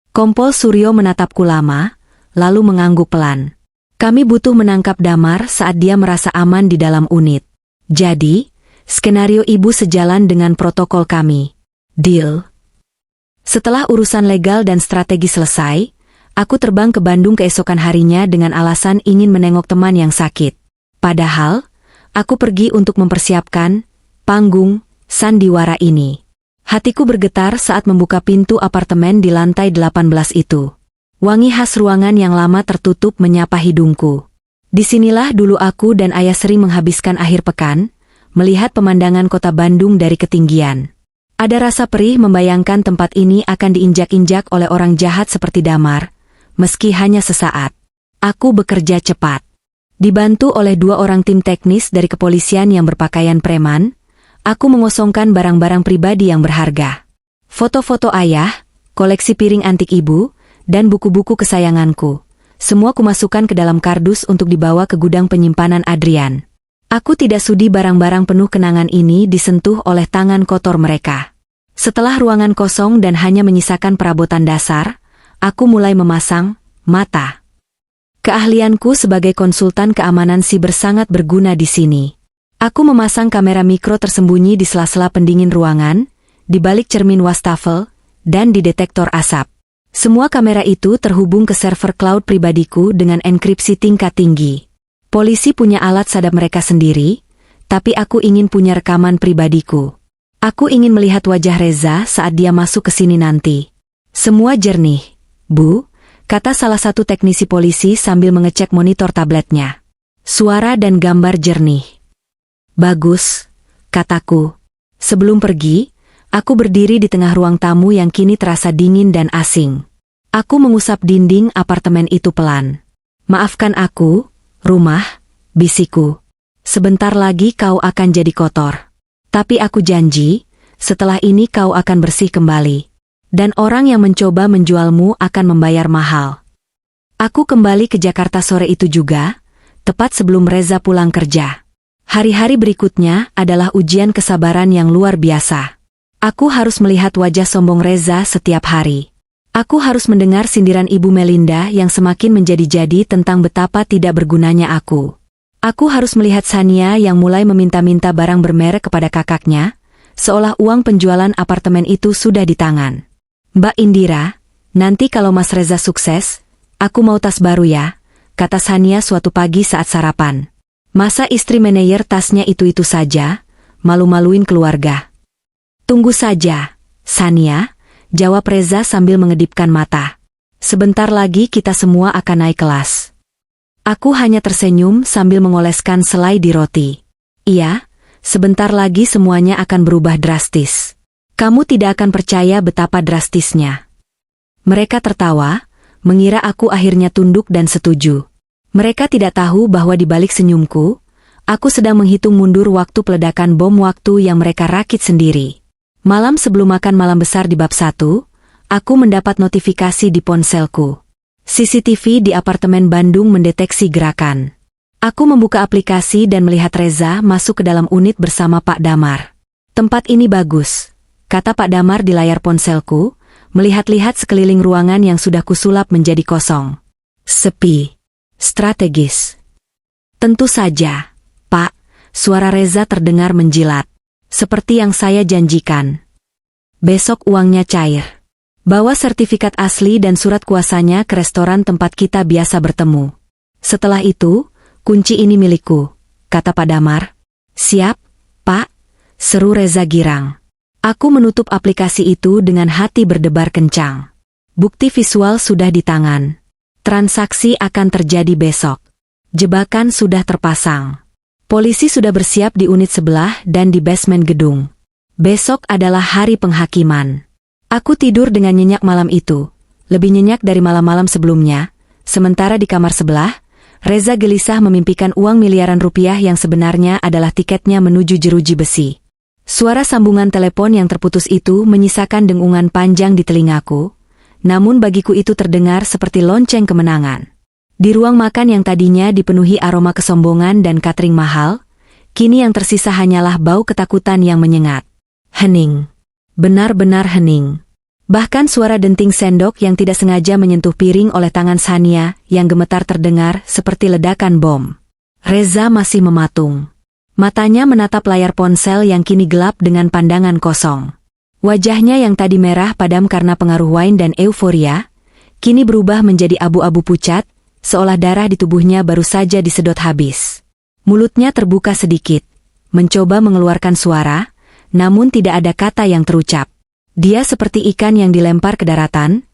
A: Kompol Suryo menatapku lama, lalu mengangguk pelan. Kami butuh menangkap Damar saat dia merasa aman di dalam unit. Jadi, skenario ibu sejalan dengan protokol kami. Deal? Setelah urusan legal dan strategi selesai, aku terbang ke Bandung keesokan harinya dengan alasan ingin menengok teman yang sakit. Padahal, aku pergi untuk mempersiapkan panggung sandiwara ini. Hatiku bergetar saat membuka pintu apartemen di lantai 18 itu. Wangi khas ruangan yang lama tertutup menyapa hidungku. Disinilah dulu aku dan ayah sering menghabiskan akhir pekan, melihat pemandangan kota Bandung dari ketinggian. Ada rasa perih membayangkan tempat ini akan diinjak-injak oleh orang jahat seperti Damar, meski hanya sesaat. Aku bekerja cepat. Dibantu oleh 2 orang tim teknis dari kepolisian yang berpakaian preman, aku mengosongkan barang-barang pribadi yang berharga. Foto-foto ayah, koleksi piring antik ibu, dan buku-buku kesayanganku. Semua kumasukkan ke dalam kardus untuk dibawa ke gudang penyimpanan Adrian. Aku tidak sudi barang-barang penuh kenangan ini disentuh oleh tangan kotor mereka. Setelah ruangan kosong dan hanya menyisakan perabotan dasar, aku mulai memasang mata. Keahlianku sebagai konsultan keamanan siber sangat berguna di sini. Aku memasang kamera mikro tersembunyi di sela-sela pendingin ruangan, di balik cermin wastafel, dan di detektor asap. Semua kamera itu terhubung ke server cloud pribadiku dengan enkripsi tingkat tinggi. Polisi punya alat sadap mereka sendiri, tapi aku ingin punya rekaman pribadiku. Aku ingin melihat wajah Reza saat dia masuk ke sini nanti. Semua jernih, Bu, kata salah satu teknisi polisi sambil mengecek monitor tabletnya. Suara dan gambar jernih. Bagus, kataku. Sebelum pergi, aku berdiri di tengah ruang tamu yang kini terasa dingin dan asing. Aku mengusap dinding apartemen itu pelan. Maafkan aku, rumah, bisikku. Sebentar lagi kau akan jadi kotor. Tapi aku janji, setelah ini kau akan bersih kembali. Dan orang yang mencoba menjualmu akan membayar mahal. Aku kembali ke Jakarta sore itu juga, tepat sebelum Reza pulang kerja. Hari-hari berikutnya adalah ujian kesabaran yang luar biasa. Aku harus melihat wajah sombong Reza setiap hari. Aku harus mendengar sindiran Ibu Melinda yang semakin menjadi-jadi tentang betapa tidak bergunanya aku. Aku harus melihat Sania yang mulai meminta-minta barang bermerek kepada kakaknya, seolah uang penjualan apartemen itu sudah di tangan. Mbak Indira, nanti kalau Mas Reza sukses, aku mau tas baru ya, kata Sania suatu pagi saat sarapan. Masa istri manajer tasnya itu-itu saja, malu-maluin keluarga. Tunggu saja, Sania, jawab Reza sambil mengedipkan mata. Sebentar lagi kita semua akan naik kelas. Aku hanya tersenyum sambil mengoleskan selai di roti. Iya, sebentar lagi semuanya akan berubah drastis. Kamu tidak akan percaya betapa drastisnya. Mereka tertawa, mengira aku akhirnya tunduk dan setuju. Mereka tidak tahu bahwa di balik senyumku, aku sedang menghitung mundur waktu peledakan bom waktu yang mereka rakit sendiri. Malam sebelum makan malam besar di bab 1, aku mendapat notifikasi di ponselku. CCTV di apartemen Bandung mendeteksi gerakan. Aku membuka aplikasi dan melihat Reza masuk ke dalam unit bersama Pak Damar. Tempat ini bagus, kata Pak Damar di layar ponselku, melihat-lihat sekeliling ruangan yang sudah kusulap menjadi kosong. Sepi. Strategis. Tentu saja, Pak, suara Reza terdengar menjilat. Seperti yang saya janjikan. Besok uangnya cair. Bawa sertifikat asli dan surat kuasanya ke restoran tempat kita biasa bertemu. Setelah itu, kunci ini milikku, kata Pak Damar. Siap, Pak, seru Reza girang. Aku menutup aplikasi itu dengan hati berdebar kencang. Bukti visual sudah di tangan. Transaksi akan terjadi besok. Jebakan sudah terpasang. Polisi sudah bersiap di unit sebelah dan di basement gedung. Besok adalah hari penghakiman. Aku tidur dengan nyenyak malam itu, lebih nyenyak dari malam-malam sebelumnya. Sementara di kamar sebelah, Reza gelisah memimpikan uang miliaran rupiah yang sebenarnya adalah tiketnya menuju jeruji besi. Suara sambungan telepon yang terputus itu menyisakan dengungan panjang di telingaku, namun bagiku itu terdengar seperti lonceng kemenangan. Di ruang makan yang tadinya dipenuhi aroma kesombongan dan catering mahal, kini yang tersisa hanyalah bau ketakutan yang menyengat. Hening. Benar-benar hening. Bahkan suara denting sendok yang tidak sengaja menyentuh piring oleh tangan Sania yang gemetar terdengar seperti ledakan bom. Reza masih mematung. Matanya menatap layar ponsel yang kini gelap dengan pandangan kosong. Wajahnya yang tadi merah padam karena pengaruh wine dan euforia, kini berubah menjadi abu-abu pucat, seolah darah di tubuhnya baru saja disedot habis. Mulutnya terbuka sedikit, mencoba mengeluarkan suara, namun tidak ada kata yang terucap. Dia seperti ikan yang dilempar ke daratan,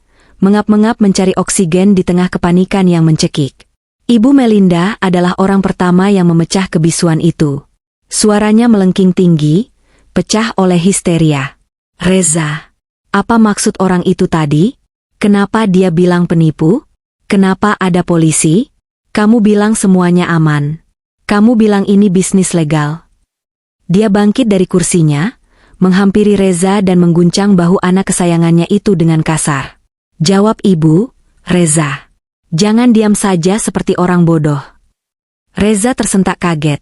A: mengap-mengap mencari oksigen di tengah kepanikan yang mencekik. Ibu Melinda adalah orang pertama yang memecah kebisuan itu. Suaranya melengking tinggi, pecah oleh histeria. Reza, apa maksud orang itu tadi? Kenapa dia bilang penipu? Kenapa ada polisi? Kamu bilang semuanya aman. Kamu bilang ini bisnis legal. Dia bangkit dari kursinya, menghampiri Reza dan mengguncang bahu anak kesayangannya itu dengan kasar. Jawab ibu, Reza. Jangan diam saja seperti orang bodoh. Reza tersentak kaget,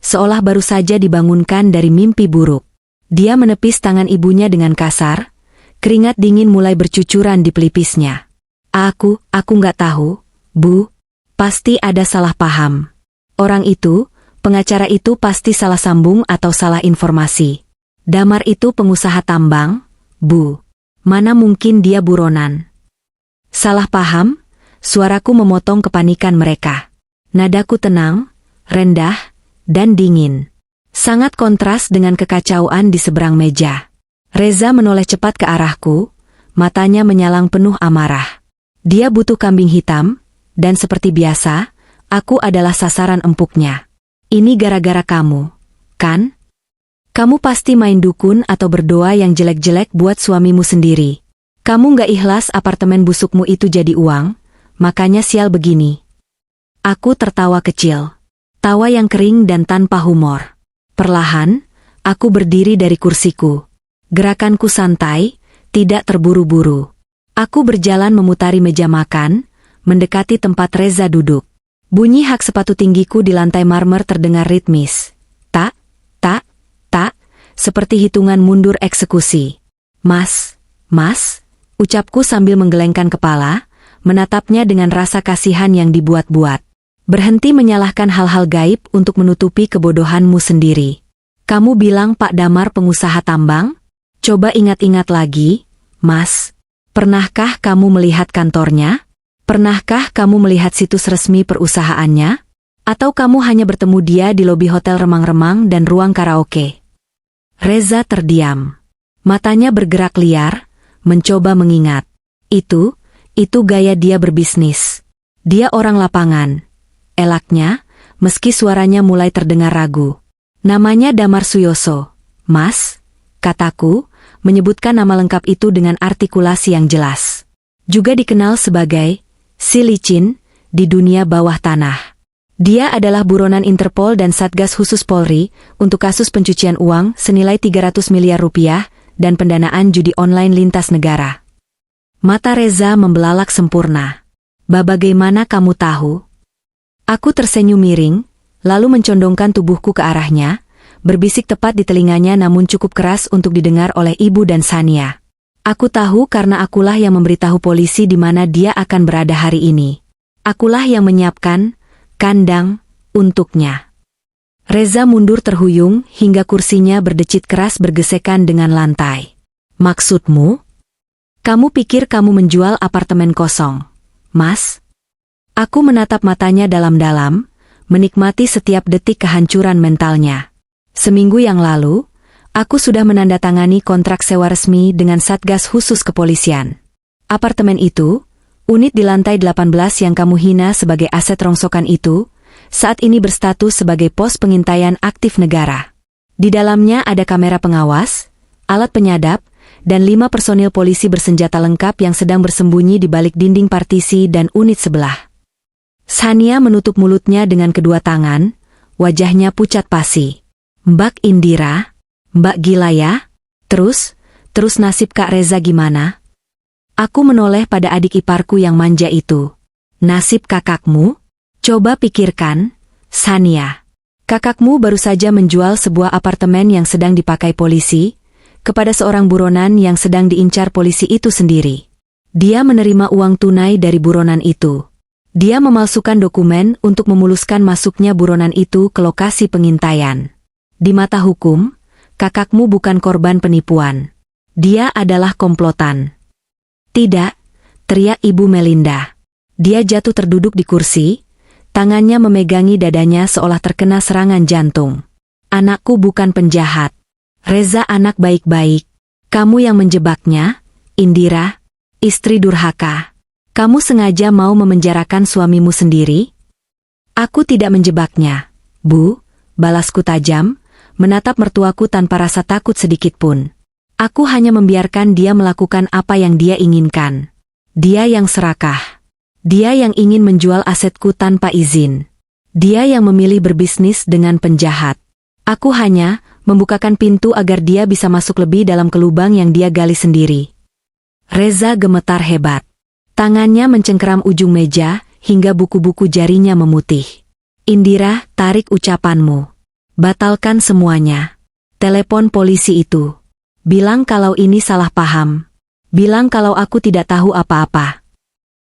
A: seolah baru saja dibangunkan dari mimpi buruk. Dia menepis tangan ibunya dengan kasar, keringat dingin mulai bercucuran di pelipisnya. Aku nggak tahu, Bu. Pasti ada salah paham. Orang itu, pengacara itu pasti salah sambung atau salah informasi. Damar itu pengusaha tambang, Bu. Mana mungkin dia buronan? Salah paham? Suaraku memotong kepanikan mereka. Nadaku tenang, rendah, dan dingin. Sangat kontras dengan kekacauan di seberang meja. Reza menoleh cepat ke arahku, matanya menyalang penuh amarah. Dia butuh kambing hitam, dan seperti biasa, aku adalah sasaran empuknya. Ini gara-gara kamu, kan? Kamu pasti main dukun atau berdoa yang jelek-jelek buat suamimu sendiri. Kamu nggak ikhlas apartemen busukmu itu jadi uang, makanya sial begini. Aku tertawa kecil. Tawa yang kering dan tanpa humor. Perlahan, aku berdiri dari kursiku. Gerakanku santai, tidak terburu-buru. Aku berjalan memutari meja makan, mendekati tempat Reza duduk. Bunyi hak sepatu tinggiku di lantai marmer terdengar ritmis. Tak, tak, tak, seperti hitungan mundur eksekusi. Mas, ucapku sambil menggelengkan kepala, menatapnya dengan rasa kasihan yang dibuat-buat. Berhenti menyalahkan hal-hal gaib untuk menutupi kebodohanmu sendiri. Kamu bilang Pak Damar pengusaha tambang? Coba ingat-ingat lagi, Mas. Pernahkah kamu melihat kantornya? Pernahkah kamu melihat situs resmi perusahaannya? Atau kamu hanya bertemu dia di lobi hotel remang-remang dan ruang karaoke? Reza terdiam. Matanya bergerak liar, mencoba mengingat. Itu Itu gaya dia berbisnis. Dia orang lapangan. Elaknya, meski suaranya mulai terdengar ragu. Namanya Damar Suyoso. Mas, kataku, menyebutkan nama lengkap itu dengan artikulasi yang jelas. Juga dikenal sebagai si licin di dunia bawah tanah. Dia adalah buronan Interpol dan Satgas Khusus Polri untuk kasus pencucian uang senilai 300 miliar rupiah dan pendanaan judi online lintas negara. Mata Reza membelalak sempurna. Bagaimana kamu tahu? Aku tersenyum miring, lalu mencondongkan tubuhku ke arahnya, berbisik tepat di telinganya namun cukup keras untuk didengar oleh ibu dan Sania. Aku tahu karena akulah yang memberitahu polisi di mana dia akan berada hari ini. Akulah yang menyiapkan kandang untuknya. Reza mundur terhuyung hingga kursinya berdecit keras bergesekan dengan lantai. Maksudmu? Kamu pikir kamu menjual apartemen kosong, Mas? Aku menatap matanya dalam-dalam, menikmati setiap detik kehancuran mentalnya. Seminggu yang lalu, aku sudah menandatangani kontrak sewa resmi dengan Satgas Khusus Kepolisian. Apartemen itu, unit di lantai 18 yang kamu hina sebagai aset rongsokan itu, saat ini berstatus sebagai pos pengintaian aktif negara. Di dalamnya ada kamera pengawas, alat penyadap, dan 5 personil polisi bersenjata lengkap yang sedang bersembunyi di balik dinding partisi dan unit sebelah. Sania menutup mulutnya dengan kedua tangan, wajahnya pucat pasi. Mbak Indira, Mbak gila ya? Terus nasib Kak Reza gimana? Aku menoleh pada adik iparku yang manja itu. Nasib kakakmu? Coba pikirkan, Sania. Kakakmu baru saja menjual sebuah apartemen yang sedang dipakai polisi, kepada seorang buronan yang sedang diincar polisi itu sendiri. Dia menerima uang tunai dari buronan itu. Dia memalsukan dokumen untuk memuluskan masuknya buronan itu ke lokasi pengintaian. Di mata hukum, kakakmu bukan korban penipuan. Dia adalah komplotan. Tidak, teriak Ibu Melinda. Dia jatuh terduduk di kursi, tangannya memegangi dadanya seolah terkena serangan jantung. Anakku bukan penjahat. Reza anak baik-baik. Kamu yang menjebaknya, Indira, istri durhaka. Kamu sengaja mau memenjarakan suamimu sendiri? Aku tidak menjebaknya, Bu, balasku tajam, menatap mertuaku tanpa rasa takut sedikitpun. Aku hanya membiarkan dia melakukan apa yang dia inginkan. Dia yang serakah. Dia yang ingin menjual asetku tanpa izin. Dia yang memilih berbisnis dengan penjahat. Aku hanya membukakan pintu agar dia bisa masuk lebih dalam ke lubang yang dia gali sendiri. Reza gemetar hebat. Tangannya mencengkeram ujung meja, hingga buku-buku jarinya memutih. Indira, tarik ucapanmu. Batalkan semuanya. Telepon polisi itu. Bilang kalau ini salah paham. Bilang kalau aku tidak tahu apa-apa.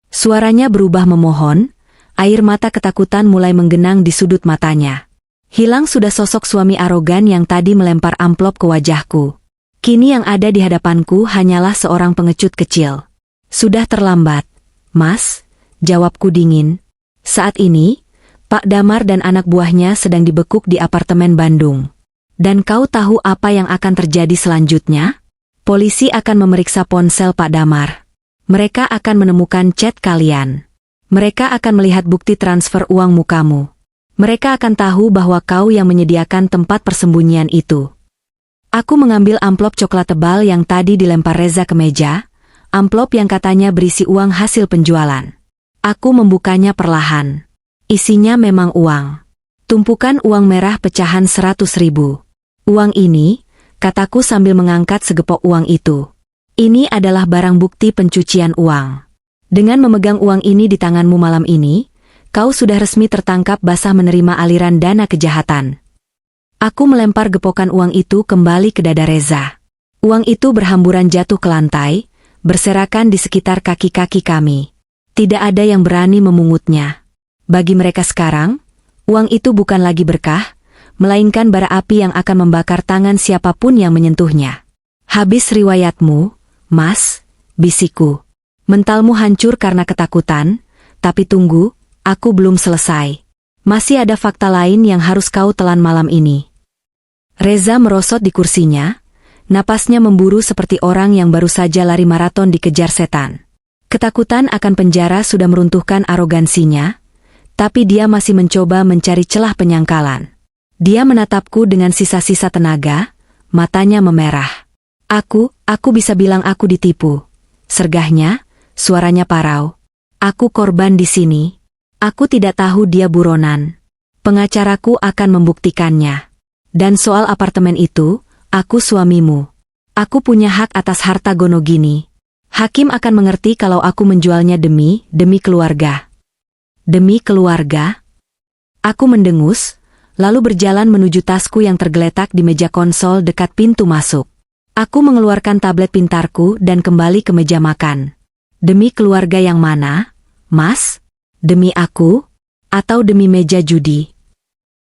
A: Suaranya berubah memohon, air mata ketakutan mulai menggenang di sudut matanya. Hilang sudah sosok suami arogan yang tadi melempar amplop ke wajahku. Kini yang ada di hadapanku hanyalah seorang pengecut kecil. Sudah terlambat, Mas, jawabku dingin. Saat ini, Pak Damar dan anak buahnya sedang dibekuk di apartemen Bandung. Dan kau tahu apa yang akan terjadi selanjutnya? Polisi akan memeriksa ponsel Pak Damar. Mereka akan menemukan chat kalian. Mereka akan melihat bukti transfer uang mukamu. Mereka akan tahu bahwa kau yang menyediakan tempat persembunyian itu. Aku mengambil amplop coklat tebal yang tadi dilempar Reza ke meja, amplop yang katanya berisi uang hasil penjualan. Aku membukanya perlahan. Isinya memang uang. Tumpukan uang merah pecahan 100.000. Uang ini, kataku sambil mengangkat segepok uang itu. Ini adalah barang bukti pencucian uang. Dengan memegang uang ini di tanganmu malam ini, kau sudah resmi tertangkap basah menerima aliran dana kejahatan. Aku melempar gepokan uang itu kembali ke dada Reza. Uang itu berhamburan jatuh ke lantai, berserakan di sekitar kaki-kaki kami. Tidak ada yang berani memungutnya. Bagi mereka sekarang, uang itu bukan lagi berkah, melainkan bara api yang akan membakar tangan siapapun yang menyentuhnya. Habis riwayatmu, Mas, bisikku. Mentalmu hancur karena ketakutan, tapi tunggu, aku belum selesai. Masih ada fakta lain yang harus kau telan malam ini. Reza merosot di kursinya, napasnya memburu seperti orang yang baru saja lari maraton dikejar setan. Ketakutan akan penjara sudah meruntuhkan arogansinya, tapi dia masih mencoba mencari celah penyangkalan. Dia menatapku dengan sisa-sisa tenaga, matanya memerah. Aku bisa bilang aku ditipu. Sergahnya, suaranya parau. Aku korban di sini. Aku tidak tahu dia buronan. Pengacaraku akan membuktikannya. Dan soal apartemen itu, aku suamimu. Aku punya hak atas harta Gonogini. Hakim akan mengerti kalau aku menjualnya demi keluarga. Demi keluarga? Aku mendengus, lalu berjalan menuju tasku yang tergeletak di meja konsol dekat pintu masuk. Aku mengeluarkan tablet pintarku dan kembali ke meja makan. Demi keluarga yang mana, Mas? Demi aku? Atau demi meja judi?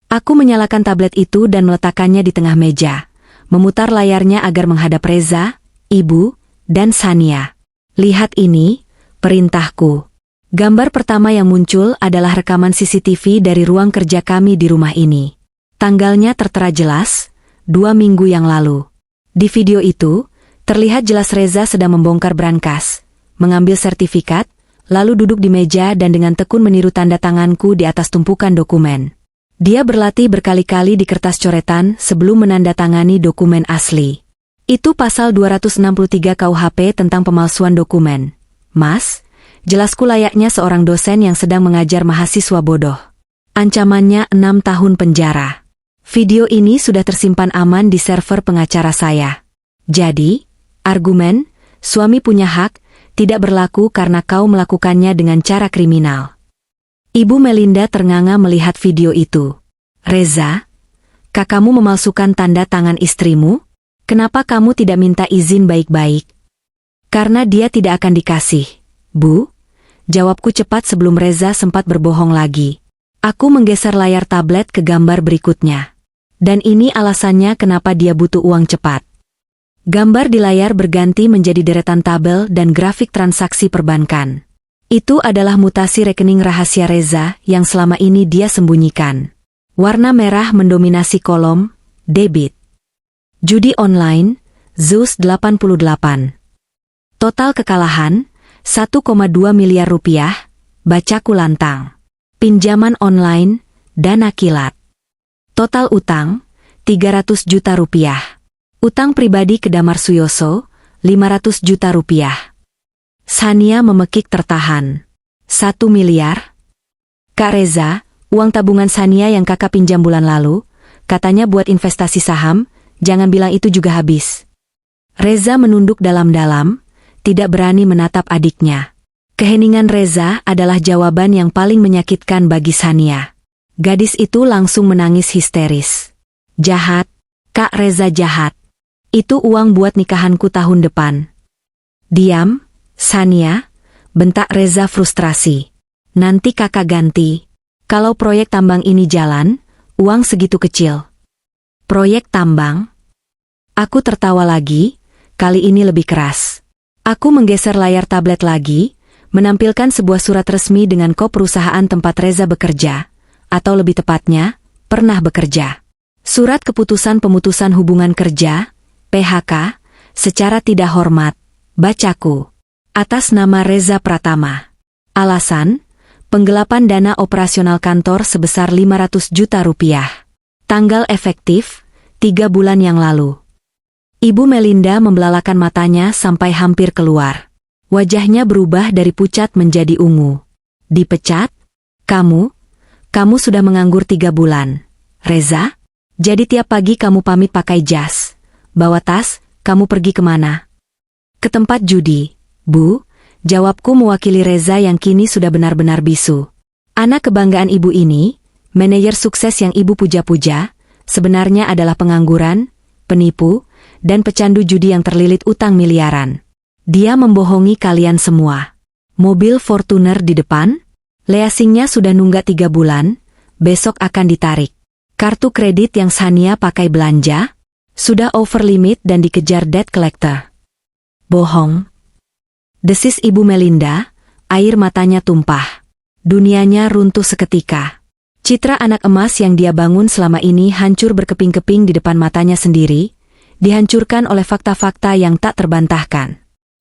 A: Aku menyalakan tablet itu dan meletakkannya di tengah meja, memutar layarnya agar menghadap Reza, Ibu, dan Sania. Lihat ini, perintahku. Gambar pertama yang muncul adalah rekaman CCTV dari ruang kerja kami di rumah ini. Tanggalnya tertera jelas, 2 minggu yang lalu. Di video itu, terlihat jelas Reza sedang membongkar brankas, mengambil sertifikat, lalu duduk di meja dan dengan tekun meniru tanda tanganku di atas tumpukan dokumen. Dia berlatih berkali-kali di kertas coretan sebelum menandatangani dokumen asli. Itu pasal 263 KUHP tentang pemalsuan dokumen. Mas, jelasku layaknya seorang dosen yang sedang mengajar mahasiswa bodoh. Ancamannya 6 tahun penjara. Video ini sudah tersimpan aman di server pengacara saya. Jadi, argumen, suami punya hak, tidak berlaku karena kau melakukannya dengan cara kriminal. Ibu Melinda ternganga melihat video itu. Reza, kakakmu memalsukan tanda tangan istrimu? Kenapa kamu tidak minta izin baik-baik? Karena dia tidak akan dikasih, Bu. Jawabku cepat sebelum Reza sempat berbohong lagi. Aku menggeser layar tablet ke gambar berikutnya. Dan ini alasannya kenapa dia butuh uang cepat. Gambar di layar berganti menjadi deretan tabel dan grafik transaksi perbankan. Itu adalah mutasi rekening rahasia Reza yang selama ini dia sembunyikan. Warna merah mendominasi kolom, debit. Judi online, Zeus 88. Total kekalahan, 1,2 miliar rupiah, bacaku lantang. Pinjaman online, dana kilat. Total utang, 300 juta rupiah. Utang pribadi ke Damar Suyoso, 500 juta rupiah. Sania memekik tertahan. 1 miliar? Kak Reza, uang tabungan Sania yang kakak pinjam bulan lalu, katanya buat investasi saham, jangan bilang itu juga habis. Reza menunduk dalam-dalam, tidak berani menatap adiknya. Keheningan Reza adalah jawaban yang paling menyakitkan bagi Sania. Gadis itu langsung menangis histeris. Jahat, Kak Reza jahat. Itu uang buat nikahanku tahun depan. Diam, Sania, bentak Reza frustrasi. Nanti kakak ganti. Kalau proyek tambang ini jalan, uang segitu kecil. Proyek tambang? Aku tertawa lagi, kali ini lebih keras. Aku menggeser layar tablet lagi, menampilkan sebuah surat resmi dengan kop perusahaan tempat Reza bekerja. Atau lebih tepatnya, pernah bekerja. Surat keputusan pemutusan hubungan kerja, PHK, secara tidak hormat, bacaku. Atas nama Reza Pratama. Alasan, penggelapan dana operasional kantor sebesar 500 juta rupiah. Tanggal efektif, 3 bulan yang lalu. Ibu Melinda membelalakan matanya sampai hampir keluar. Wajahnya berubah dari pucat menjadi ungu. Dipecat? Kamu sudah menganggur 3 bulan. Reza? Jadi tiap pagi kamu pamit pakai jas. Bawa tas, kamu pergi kemana? Ke tempat judi, Bu. Jawabku mewakili Reza yang kini sudah benar-benar bisu. Anak kebanggaan ibu ini, manajer sukses yang ibu puja-puja, sebenarnya adalah pengangguran, penipu, dan pecandu judi yang terlilit utang miliaran. Dia membohongi kalian semua. Mobil Fortuner di depan? Leasingnya sudah nunggak 3 bulan, besok akan ditarik. Kartu kredit yang Sania pakai belanja, sudah over limit dan dikejar debt collector. Bohong. Desis Ibu Melinda, air matanya tumpah. Dunianya runtuh seketika. Citra anak emas yang dia bangun selama ini hancur berkeping-keping di depan matanya sendiri, dihancurkan oleh fakta-fakta yang tak terbantahkan.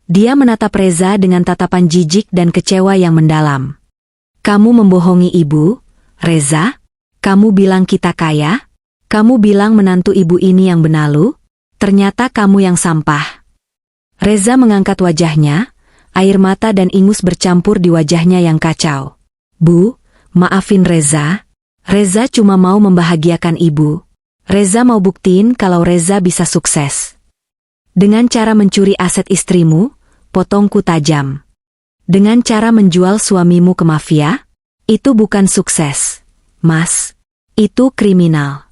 A: Dia menatap Reza dengan tatapan jijik dan kecewa yang mendalam. Kamu membohongi ibu, Reza? Kamu bilang kita kaya? Kamu bilang menantu ibu ini yang benalu? Ternyata kamu yang sampah. Reza mengangkat wajahnya, air mata dan ingus bercampur di wajahnya yang kacau. Bu, maafin Reza. Reza cuma mau membahagiakan ibu. Reza mau buktiin kalau Reza bisa sukses. Dengan cara mencuri aset istrimu, potongku tajam. Dengan cara menjual suamimu ke mafia, itu bukan sukses, Mas. Itu kriminal.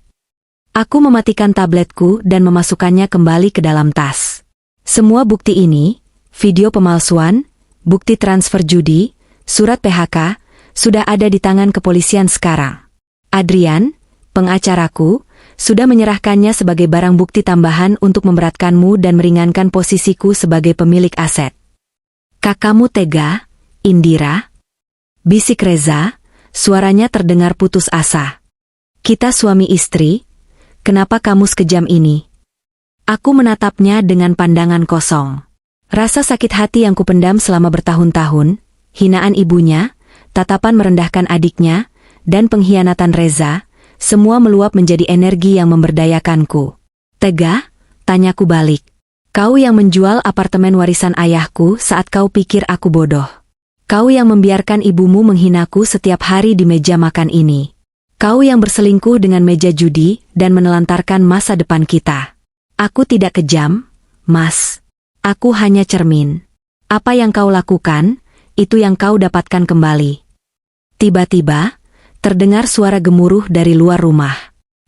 A: Aku mematikan tabletku dan memasukkannya kembali ke dalam tas. Semua bukti ini, video pemalsuan, bukti transfer judi, surat PHK, sudah ada di tangan kepolisian sekarang. Adrian, pengacaraku, sudah menyerahkannya sebagai barang bukti tambahan untuk memberatkanmu dan meringankan posisiku sebagai pemilik aset. Kakakmu tega, Indira? Bisik Reza, suaranya terdengar putus asa. Kita suami istri, kenapa kamu sekejam ini? Aku menatapnya dengan pandangan kosong. Rasa sakit hati yang kupendam selama bertahun-tahun, hinaan ibunya, tatapan merendahkan adiknya, dan pengkhianatan Reza, semua meluap menjadi energi yang memberdayakanku. Tega? Tanyaku balik. Kau yang menjual apartemen warisan ayahku saat kau pikir aku bodoh. Kau yang membiarkan ibumu menghinaku setiap hari di meja makan ini. Kau yang berselingkuh dengan meja judi dan menelantarkan masa depan kita. Aku tidak kejam, Mas. Aku hanya cermin. Apa yang kau lakukan, itu yang kau dapatkan kembali. Tiba-tiba, terdengar suara gemuruh dari luar rumah.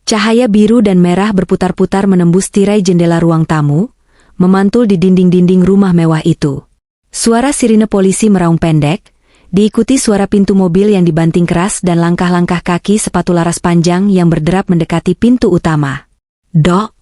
A: Cahaya biru dan merah berputar-putar menembus tirai jendela ruang tamu, memantul di dinding-dinding rumah mewah itu. Suara sirine polisi meraung pendek, diikuti suara pintu mobil yang dibanting keras dan langkah-langkah kaki sepatu laras panjang yang berderap mendekati pintu utama. Dok,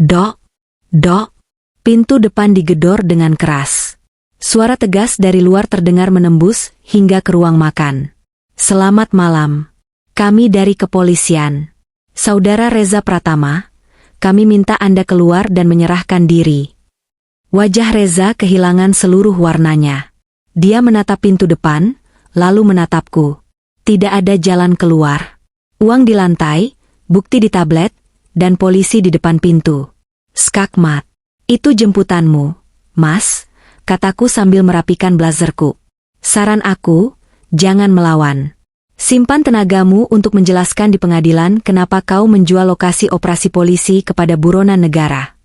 A: dok, dok. Pintu depan digedor dengan keras. Suara tegas dari luar terdengar menembus hingga ke ruang makan. Selamat malam. Kami dari kepolisian. Saudara Reza Pratama, kami minta Anda keluar dan menyerahkan diri. Wajah Reza kehilangan seluruh warnanya. Dia menatap pintu depan, lalu menatapku. Tidak ada jalan keluar. Uang di lantai, bukti di tablet, dan polisi di depan pintu. Skakmat. Itu jemputanmu, Mas, kataku sambil merapikan blazerku. Saran aku, jangan melawan. Simpan tenagamu untuk menjelaskan di pengadilan kenapa kau menjual lokasi operasi polisi kepada buronan negara.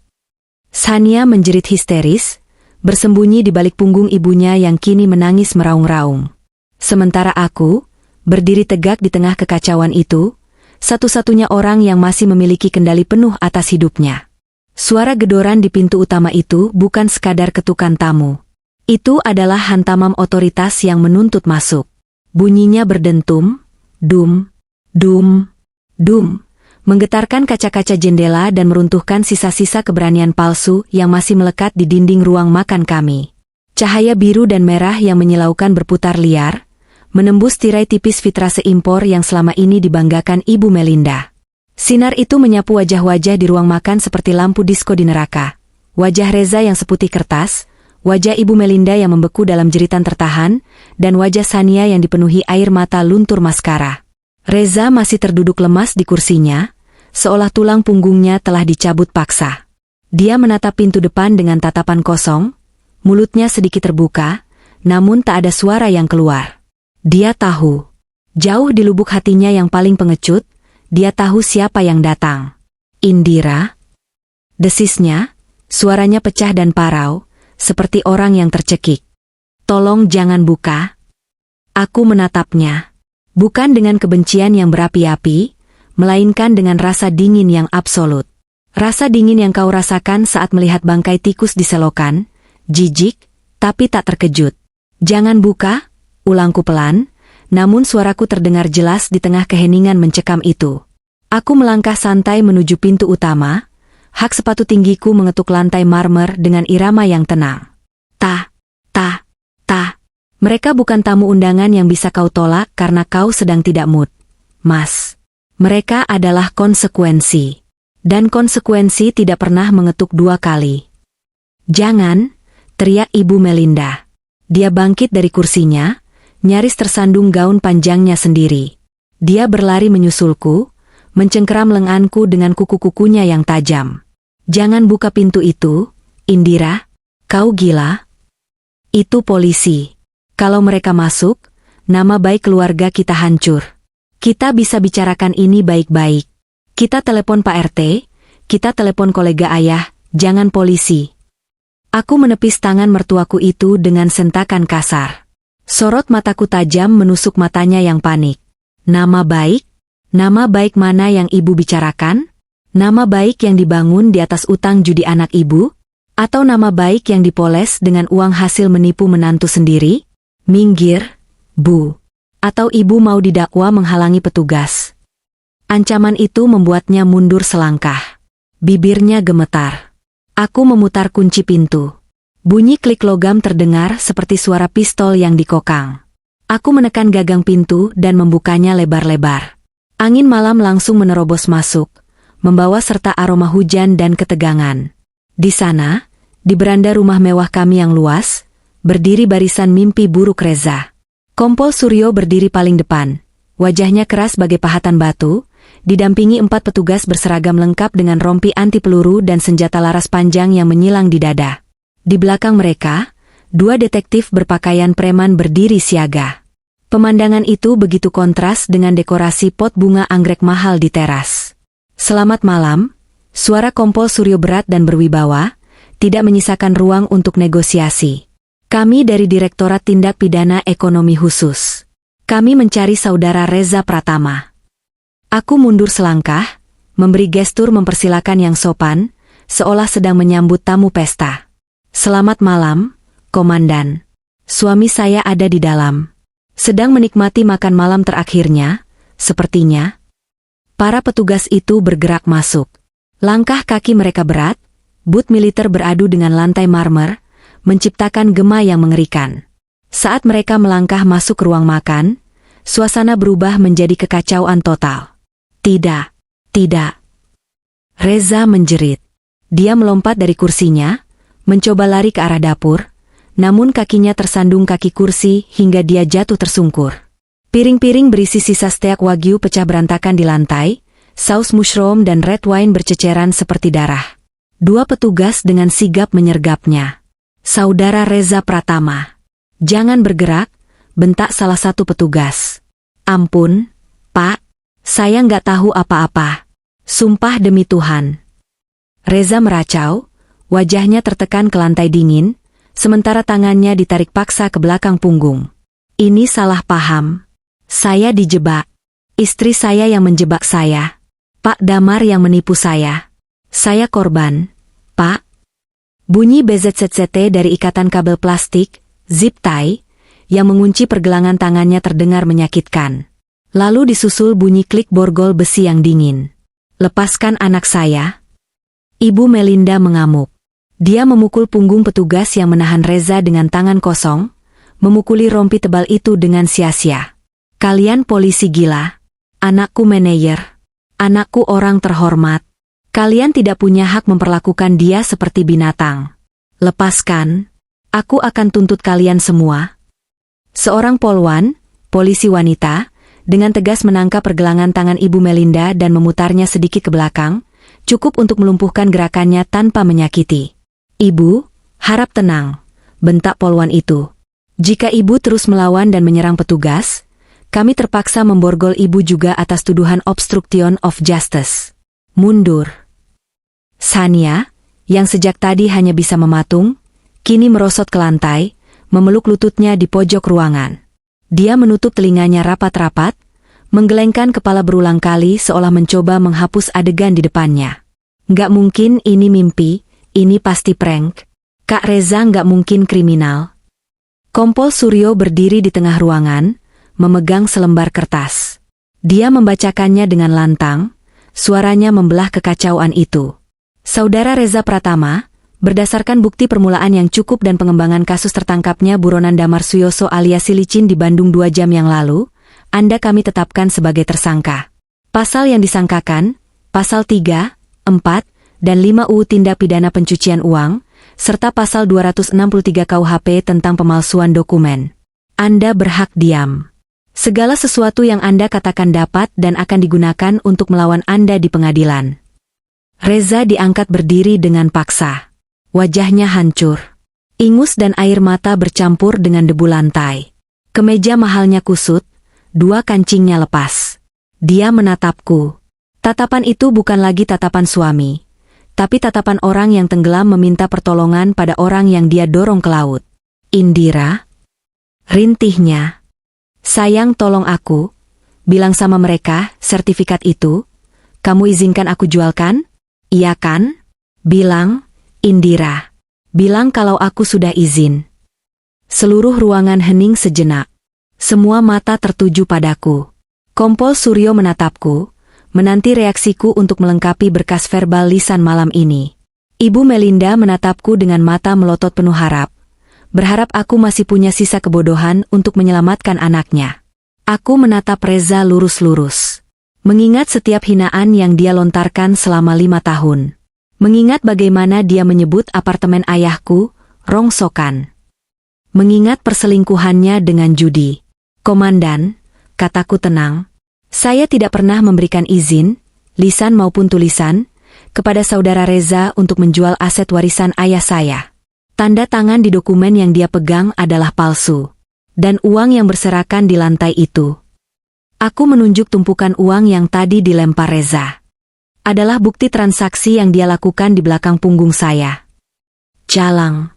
A: Sania menjerit histeris, bersembunyi di balik punggung ibunya yang kini menangis meraung-raung. Sementara aku, berdiri tegak di tengah kekacauan itu, satu-satunya orang yang masih memiliki kendali penuh atas hidupnya. Suara gedoran di pintu utama itu bukan sekadar ketukan tamu. Itu adalah hantaman otoritas yang menuntut masuk. Bunyinya berdentum, dum, dum, dum, menggetarkan kaca-kaca jendela dan meruntuhkan sisa-sisa keberanian palsu yang masih melekat di dinding ruang makan kami. Cahaya biru dan merah yang menyilaukan berputar liar, menembus tirai tipis vitrase impor yang selama ini dibanggakan Ibu Melinda. Sinar itu menyapu wajah-wajah di ruang makan seperti lampu disko di neraka. Wajah Reza yang seputih kertas, wajah Ibu Melinda yang membeku dalam jeritan tertahan, dan wajah Sania yang dipenuhi air mata luntur maskara. Reza masih terduduk lemas di kursinya, seolah tulang punggungnya telah dicabut paksa. Dia menatap pintu depan dengan tatapan kosong, mulutnya sedikit terbuka, namun tak ada suara yang keluar. Dia tahu. Jauh di lubuk hatinya yang paling pengecut, dia tahu siapa yang datang. Indira? Desisnya, suaranya pecah dan parau, seperti orang yang tercekik. Tolong jangan buka. Aku menatapnya. Bukan dengan kebencian yang berapi-api, melainkan dengan rasa dingin yang absolut. Rasa dingin yang kau rasakan saat melihat bangkai tikus di selokan, jijik, tapi tak terkejut. Jangan buka, ulangku pelan, namun suaraku terdengar jelas di tengah keheningan mencekam itu. Aku melangkah santai menuju pintu utama, hak sepatu tinggiku mengetuk lantai marmer dengan irama yang tenang. Ta. Mereka bukan tamu undangan yang bisa kau tolak karena kau sedang tidak mood, Mas. Mereka adalah konsekuensi. Dan konsekuensi tidak pernah mengetuk dua kali. Jangan, teriak Ibu Melinda. Dia bangkit dari kursinya, nyaris tersandung gaun panjangnya sendiri. Dia berlari menyusulku, mencengkeram lenganku dengan kuku-kukunya yang tajam. "Jangan buka pintu itu, Indira. Kau gila? Itu polisi. Kalau mereka masuk, nama baik keluarga kita hancur. Kita bisa bicarakan ini baik-baik. Kita telepon Pak RT, kita telepon kolega ayah, jangan polisi." Aku menepis tangan mertuaku itu dengan sentakan kasar. Sorot mataku tajam menusuk matanya yang panik. "Nama baik? Nama baik mana yang ibu bicarakan? Nama baik yang dibangun di atas utang judi anak ibu? Atau nama baik yang dipoles dengan uang hasil menipu menantu sendiri? Minggir, Bu. Atau ibu mau didakwa menghalangi petugas?" Ancaman itu membuatnya mundur selangkah. Bibirnya gemetar. Aku memutar kunci pintu. Bunyi klik logam terdengar seperti suara pistol yang dikokang. Aku menekan gagang pintu dan membukanya lebar-lebar. Angin malam langsung menerobos masuk, membawa serta aroma hujan dan ketegangan. Di sana, di beranda rumah mewah kami yang luas, berdiri barisan mimpi buruk Reza. Kompol Suryo berdiri paling depan, wajahnya keras bagai pahatan batu, didampingi 4 petugas berseragam lengkap dengan rompi anti peluru dan senjata laras panjang yang menyilang di dada. Di belakang mereka, 2 detektif berpakaian preman berdiri siaga. Pemandangan itu begitu kontras dengan dekorasi pot bunga anggrek mahal di teras. "Selamat malam," suara Kompol Suryo berat dan berwibawa, tidak menyisakan ruang untuk negosiasi. "Kami dari Direktorat Tindak Pidana Ekonomi Khusus. Kami mencari saudara Reza Pratama." Aku mundur selangkah, memberi gestur mempersilakan yang sopan, seolah sedang menyambut tamu pesta. "Selamat malam, Komandan. Suami saya ada di dalam. Sedang menikmati makan malam terakhirnya, sepertinya." Para petugas itu bergerak masuk. Langkah kaki mereka berat, boot militer beradu dengan lantai marmer, menciptakan gema yang mengerikan. Saat mereka melangkah masuk ke ruang makan, suasana berubah menjadi kekacauan total. "Tidak, tidak." Reza menjerit. Dia melompat dari kursinya, mencoba lari ke arah dapur, namun kakinya tersandung kaki kursi hingga dia jatuh tersungkur. Piring-piring berisi sisa steak wagyu pecah berantakan di lantai, saus mushroom dan red wine berceceran seperti darah. 2 petugas dengan sigap menyergapnya. "Saudara Reza Pratama, jangan bergerak," bentak salah satu petugas. "Ampun, Pak, saya nggak tahu apa-apa. Sumpah demi Tuhan." Reza meracau, wajahnya tertekan ke lantai dingin, sementara tangannya ditarik paksa ke belakang punggung. "Ini salah paham. Saya dijebak. Istri saya yang menjebak saya. Pak Damar yang menipu saya. Saya korban, Pak." Bunyi BZZT dari ikatan kabel plastik, zip tie, yang mengunci pergelangan tangannya terdengar menyakitkan. Lalu disusul bunyi klik borgol besi yang dingin. "Lepaskan anak saya." Ibu Melinda mengamuk. Dia memukul punggung petugas yang menahan Reza dengan tangan kosong, memukuli rompi tebal itu dengan sia-sia. "Kalian polisi gila. Anakku manajer. Anakku orang terhormat. Kalian tidak punya hak memperlakukan dia seperti binatang. Lepaskan. Aku akan tuntut kalian semua." Seorang polwan, polisi wanita, dengan tegas menangkap pergelangan tangan Ibu Melinda dan memutarnya sedikit ke belakang, cukup untuk melumpuhkan gerakannya tanpa menyakiti. "Ibu, harap tenang," bentak polwan itu. "Jika ibu terus melawan dan menyerang petugas, kami terpaksa memborgol ibu juga atas tuduhan obstruction of justice. Mundur." Sania, yang sejak tadi hanya bisa mematung, kini merosot ke lantai, memeluk lututnya di pojok ruangan. Dia menutup telinganya rapat-rapat, menggelengkan kepala berulang kali seolah mencoba menghapus adegan di depannya. "Nggak mungkin ini mimpi. Ini pasti prank. Kak Reza nggak mungkin kriminal." Kompol Suryo berdiri di tengah ruangan, memegang selembar kertas. Dia membacakannya dengan lantang, suaranya membelah kekacauan itu. "Saudara Reza Pratama, berdasarkan bukti permulaan yang cukup dan pengembangan kasus tertangkapnya buronan Damar Suyoso alias Silicin di Bandung 2 jam yang lalu, Anda kami tetapkan sebagai tersangka. Pasal yang disangkakan, pasal 3, 4, dan 5 UU Tindak Pidana Pencucian Uang, serta pasal 263 KUHP tentang pemalsuan dokumen. Anda berhak diam. Segala sesuatu yang Anda katakan dapat dan akan digunakan untuk melawan Anda di pengadilan. Reza diangkat berdiri dengan paksa. Wajahnya hancur. Ingus dan air mata bercampur dengan debu lantai. Kemeja mahalnya kusut, 2 kancingnya lepas. Dia menatapku. Tatapan itu bukan lagi tatapan suami, tapi tatapan orang yang tenggelam meminta pertolongan pada orang yang dia dorong ke laut. Indira? Rintihnya. Sayang, tolong aku. Bilang sama mereka, sertifikat itu, kamu izinkan aku jualkan? Iya kan? Bilang, Indira. Bilang kalau aku sudah izin. Seluruh ruangan hening sejenak. Semua mata tertuju padaku. Kompol Suryo menatapku, menanti reaksiku untuk melengkapi berkas verbal lisan malam ini. Ibu Melinda menatapku dengan mata melotot penuh harap. Berharap aku masih punya sisa kebodohan untuk menyelamatkan anaknya. Aku menatap Reza lurus-lurus. Mengingat setiap hinaan yang dia lontarkan selama 5 tahun. Mengingat bagaimana dia menyebut apartemen ayahku, rongsokan. Mengingat perselingkuhannya dengan judi. Komandan, kataku tenang, saya tidak pernah memberikan izin, lisan maupun tulisan, kepada saudara Reza untuk menjual aset warisan ayah saya. Tanda tangan di dokumen yang dia pegang adalah palsu. Dan uang yang berserakan di lantai itu. Aku menunjuk tumpukan uang yang tadi dilempar Reza. Adalah bukti transaksi yang dia lakukan di belakang punggung saya. Jalang.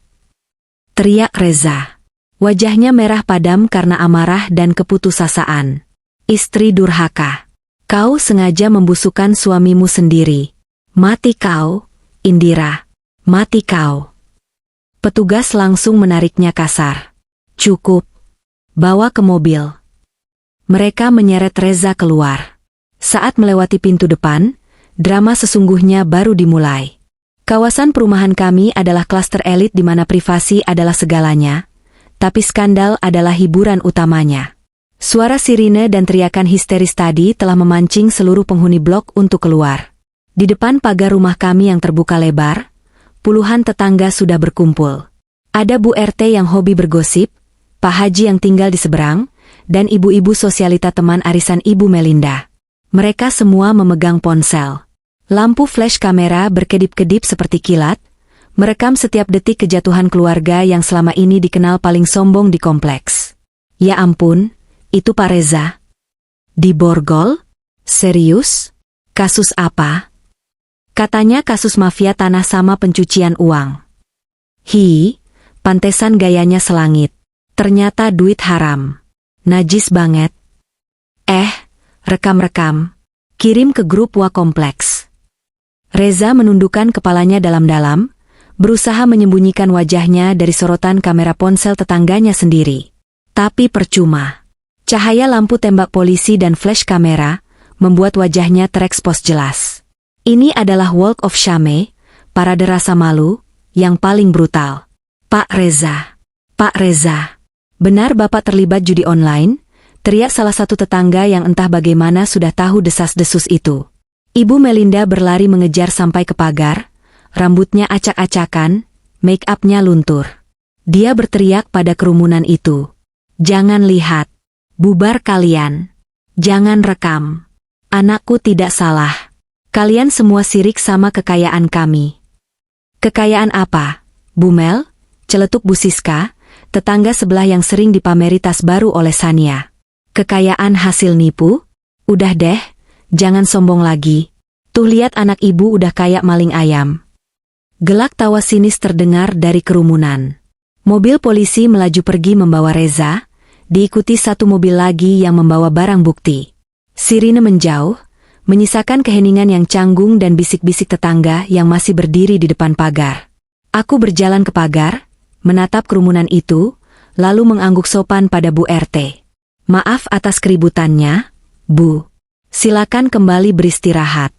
A: Teriak Reza. Wajahnya merah padam karena amarah dan keputusasaan. Istri durhaka. Kau sengaja membusukkan suamimu sendiri. Mati kau, Indira. Mati kau. Petugas langsung menariknya kasar. Cukup. Bawa ke mobil. Mereka menyeret Reza keluar. Saat melewati pintu depan, drama sesungguhnya baru dimulai. Kawasan perumahan kami adalah klaster elit di mana privasi adalah segalanya, tapi skandal adalah hiburan utamanya. Suara sirine dan teriakan histeris tadi telah memancing seluruh penghuni blok untuk keluar. Di depan pagar rumah kami yang terbuka lebar, puluhan tetangga sudah berkumpul. Ada Bu RT yang hobi bergosip, Pak Haji yang tinggal di seberang, dan ibu-ibu sosialita teman arisan Ibu Melinda. Mereka semua memegang ponsel. Lampu flash kamera berkedip-kedip seperti kilat, merekam setiap detik kejatuhan keluarga yang selama ini dikenal paling sombong di kompleks. Ya ampun, itu Pak Reza. Diborgol? Serius? Kasus apa? Katanya kasus mafia tanah sama pencucian uang. Hi, pantesan gayanya selangit. Ternyata duit haram. Najis banget. Rekam-rekam. Kirim ke grup Wa Kompleks. Reza menundukkan kepalanya dalam-dalam, berusaha menyembunyikan wajahnya dari sorotan kamera ponsel tetangganya sendiri. Tapi percuma. Cahaya lampu tembak polisi dan flash kamera membuat wajahnya terekspos jelas. Ini adalah walk of shame, parade rasa malu, yang paling brutal. Pak Reza. Pak Reza. Benar Bapak terlibat judi online? Teriak salah satu tetangga yang entah bagaimana sudah tahu desas-desus itu. Ibu Melinda berlari mengejar sampai ke pagar, rambutnya acak-acakan, make-upnya luntur. Dia berteriak pada kerumunan itu. Jangan lihat. Bubar kalian. Jangan rekam. Anakku tidak salah. Kalian semua sirik sama kekayaan kami. Kekayaan apa, Bu Mel? Celetuk Bu Siska, tetangga sebelah yang sering dipameri tas baru oleh Sania. Kekayaan hasil nipu? Udah deh. Jangan sombong lagi. Tuh lihat anak ibu udah kayak maling ayam. Gelak tawa sinis terdengar dari kerumunan. Mobil polisi melaju pergi membawa Reza, diikuti satu mobil lagi yang membawa barang bukti. Sirine menjauh, menyisakan keheningan yang canggung dan bisik-bisik tetangga yang masih berdiri di depan pagar. Aku berjalan ke pagar, menatap kerumunan itu, lalu mengangguk sopan pada Bu RT. Maaf atas keributannya, Bu. Silakan kembali beristirahat.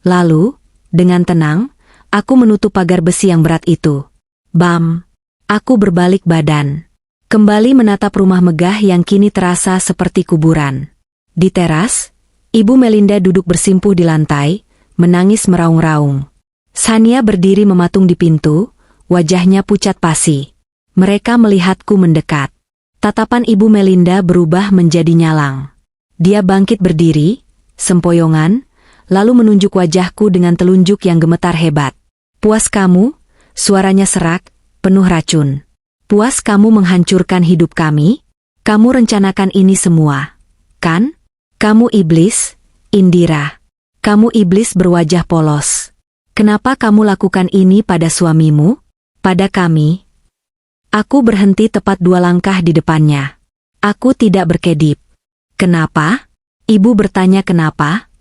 A: Lalu, dengan tenang, aku menutup pagar besi yang berat itu. Bam! Aku berbalik badan. Kembali menatap rumah megah yang kini terasa seperti kuburan. Di teras, Ibu Melinda duduk bersimpuh di lantai, menangis meraung-raung. Sania berdiri mematung di pintu, wajahnya pucat pasi. Mereka melihatku mendekat. Tatapan Ibu Melinda berubah menjadi nyalang. Dia bangkit berdiri, sempoyongan, lalu menunjuk wajahku dengan telunjuk yang gemetar hebat. Puas kamu? Suaranya serak, penuh racun. Puas kamu menghancurkan hidup kami? Kamu rencanakan ini semua, kan? Kamu iblis, Indira. Kamu iblis berwajah polos. Kenapa kamu lakukan ini pada suamimu? Pada kami? Aku berhenti tepat 2 langkah di depannya. Aku tidak berkedip. Kenapa? Ibu bertanya kenapa?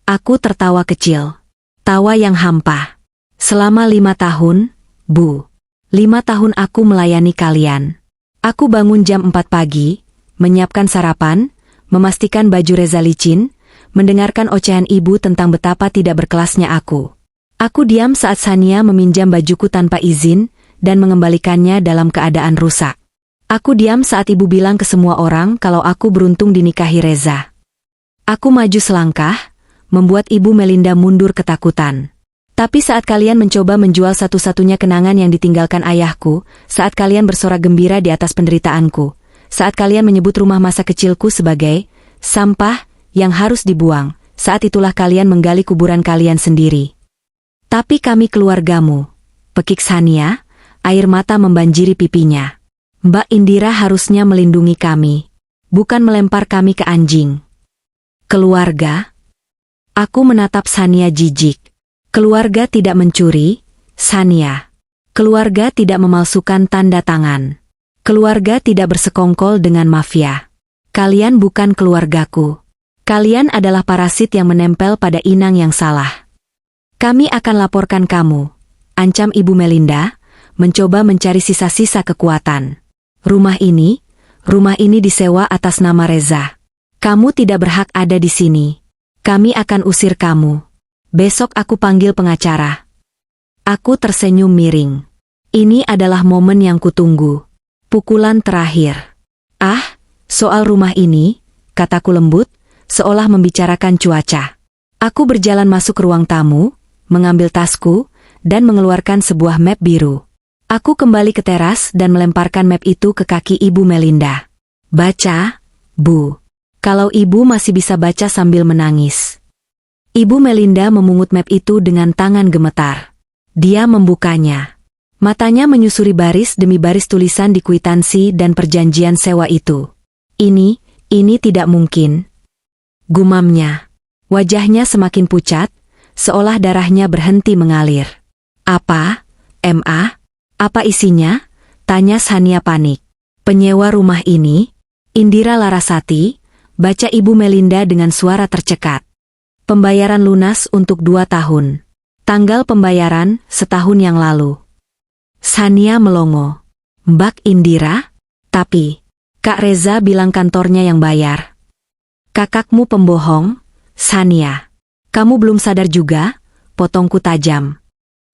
A: Aku tertawa kecil. Tawa yang hampa. Selama 5 tahun, Bu. 5 tahun aku melayani kalian. Aku bangun jam 4 pagi, menyiapkan sarapan, memastikan baju Reza licin, mendengarkan ocehan ibu tentang betapa tidak berkelasnya aku. Aku diam saat Sania meminjam bajuku tanpa izin dan mengembalikannya dalam keadaan rusak. Aku diam saat ibu bilang ke semua orang kalau aku beruntung dinikahi Reza. Aku maju selangkah, membuat Ibu Melinda mundur ketakutan. Tapi saat kalian mencoba menjual satu-satunya kenangan yang ditinggalkan ayahku, saat kalian bersorak gembira di atas penderitaanku, saat kalian menyebut rumah masa kecilku sebagai sampah yang harus dibuang, saat itulah kalian menggali kuburan kalian sendiri. Tapi kami keluargamu, pekik Sania, air mata membanjiri pipinya. Mbak Indira harusnya melindungi kami, bukan melempar kami ke anjing. Keluarga? Aku menatap Sania jijik. Keluarga tidak mencuri, Sania. Keluarga tidak memalsukan tanda tangan. Keluarga tidak bersekongkol dengan mafia. Kalian bukan keluargaku. Kalian adalah parasit yang menempel pada inang yang salah. Kami akan laporkan kamu, ancam Ibu Melinda, mencoba mencari sisa-sisa kekuatan. Rumah ini disewa atas nama Reza. Kamu tidak berhak ada di sini. Kami akan usir kamu. Besok aku panggil pengacara. Aku tersenyum miring. Ini adalah momen yang kutunggu. Pukulan terakhir. Ah, soal rumah ini, kataku lembut, seolah membicarakan cuaca. Aku berjalan masuk ruang tamu, mengambil tasku, dan mengeluarkan sebuah map biru. Aku kembali ke teras dan melemparkan map itu ke kaki Ibu Melinda. Baca, Bu. Kalau Ibu masih bisa baca sambil menangis. Ibu Melinda memungut map itu dengan tangan gemetar. Dia membukanya. Matanya menyusuri baris demi baris tulisan di kwitansi dan perjanjian sewa itu. Ini tidak mungkin. Gumamnya. Wajahnya semakin pucat, seolah darahnya berhenti mengalir. Apa? MA? Apa isinya? Tanya Sania panik. Penyewa rumah ini? Indira Larasati, baca Ibu Melinda dengan suara tercekat. Pembayaran lunas untuk 2 tahun. Tanggal pembayaran setahun yang lalu. Sania melongo. Mbak Indira? Tapi, Kak Reza bilang kantornya yang bayar. Kakakmu pembohong, Sania. Kamu belum sadar juga? Potongku tajam.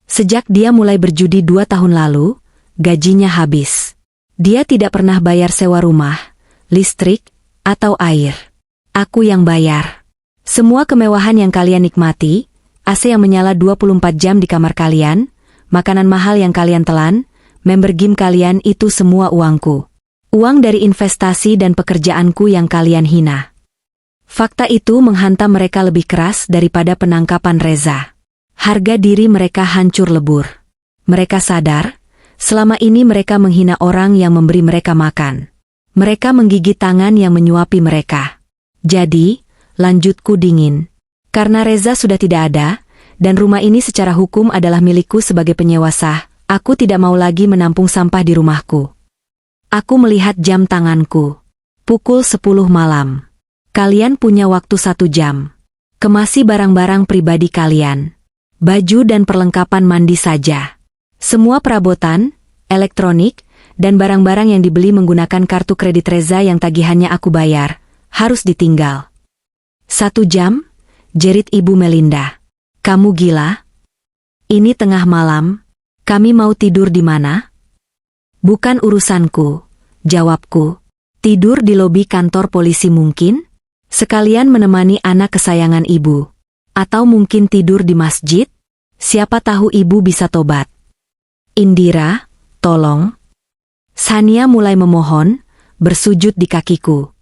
A: Sejak dia mulai berjudi 2 tahun lalu, gajinya habis. Dia tidak pernah bayar sewa rumah, listrik, atau air. Aku yang bayar. Semua kemewahan yang kalian nikmati, AC yang menyala 24 jam di kamar kalian, makanan mahal yang kalian telan, member gym kalian itu semua uangku. Uang dari investasi dan pekerjaanku yang kalian hina. Fakta itu menghantam mereka lebih keras daripada penangkapan Reza. Harga diri mereka hancur lebur. Mereka sadar, selama ini mereka menghina orang yang memberi mereka makan. Mereka menggigit tangan yang menyuapi mereka. Jadi, lanjutku dingin. Karena Reza sudah tidak ada, dan rumah ini secara hukum adalah milikku sebagai penyewa sah, aku tidak mau lagi menampung sampah di rumahku. Aku melihat jam tanganku. Pukul 10 malam. Kalian punya waktu 1 jam. Kemasi barang-barang pribadi kalian. Baju dan perlengkapan mandi saja. Semua perabotan, elektronik, dan barang-barang yang dibeli menggunakan kartu kredit Reza yang tagihannya aku bayar, harus ditinggal. 1 jam? Jerit Ibu Melinda. Kamu gila? Ini tengah malam, kami mau tidur di mana? Bukan urusanku, jawabku. Tidur di lobi kantor polisi mungkin? Sekalian menemani anak kesayangan ibu. Atau mungkin tidur di masjid? Siapa tahu ibu bisa tobat. Indira, tolong. Sania mulai memohon, bersujud di kakiku.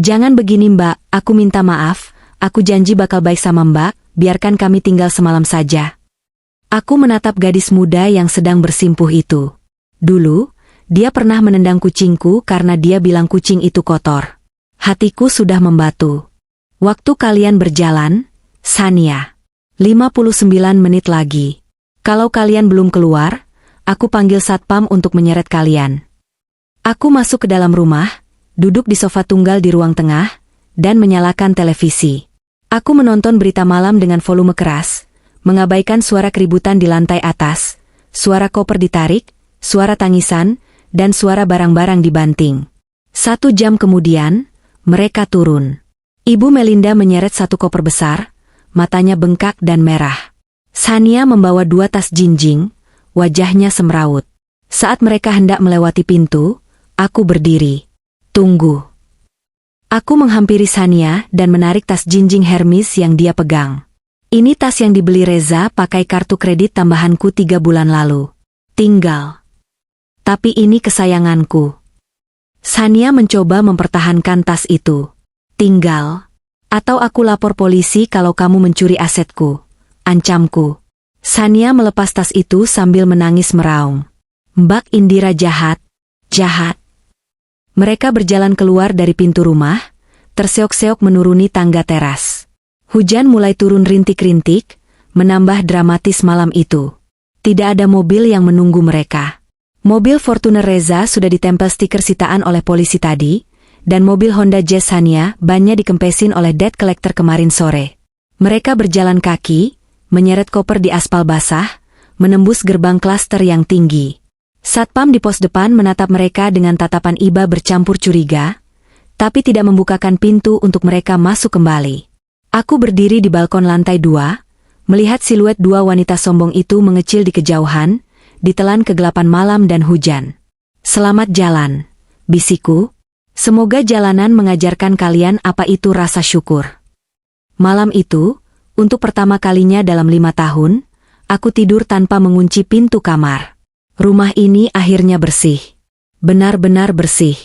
A: Jangan begini Mbak, aku minta maaf, aku janji bakal baik sama Mbak, biarkan kami tinggal semalam saja. Aku menatap gadis muda yang sedang bersimpuh itu. Dulu, dia pernah menendang kucingku karena dia bilang kucing itu kotor. Hatiku sudah membatu. Waktu kalian berjalan, Sania. 59 menit lagi. Kalau kalian belum keluar, aku panggil satpam untuk menyeret kalian. Aku masuk ke dalam rumah, duduk di sofa tunggal di ruang tengah, dan menyalakan televisi. Aku menonton berita malam dengan volume keras, mengabaikan suara keributan di lantai atas, suara koper ditarik, suara tangisan, dan suara barang-barang dibanting. 1 jam kemudian, mereka turun. Ibu Melinda menyeret satu koper besar, matanya bengkak dan merah. Sania membawa 2 tas jinjing, wajahnya semrawut. Saat mereka hendak melewati pintu, aku berdiri. Tunggu. Aku menghampiri Sania dan menarik tas jinjing Hermes yang dia pegang. Ini tas yang dibeli Reza pakai kartu kredit tambahanku 3 bulan lalu. Tinggal. Tapi ini kesayanganku. Sania mencoba mempertahankan tas itu. Tinggal. Atau aku lapor polisi kalau kamu mencuri asetku. Ancamku. Sania melepas tas itu sambil menangis meraung. Mbak Indira jahat. Jahat. Mereka berjalan keluar dari pintu rumah, terseok-seok menuruni tangga teras. Hujan mulai turun rintik-rintik, menambah dramatis malam itu. Tidak ada mobil yang menunggu mereka. Mobil Fortuner Reza sudah ditempel stiker sitaan oleh polisi tadi, dan mobil Honda Jazz Sania bannya dikempesin oleh debt collector kemarin sore. Mereka berjalan kaki, menyeret koper di aspal basah, menembus gerbang klaster yang tinggi. Satpam di pos depan menatap mereka dengan tatapan iba bercampur curiga, tapi tidak membukakan pintu untuk mereka masuk kembali. Aku berdiri di balkon lantai 2, melihat siluet 2 wanita sombong itu mengecil di kejauhan, ditelan kegelapan malam dan hujan. Selamat jalan, bisikku. Semoga jalanan mengajarkan kalian apa itu rasa syukur. Malam itu, untuk pertama kalinya dalam 5 tahun, aku tidur tanpa mengunci pintu kamar. Rumah ini akhirnya bersih. Benar-benar bersih.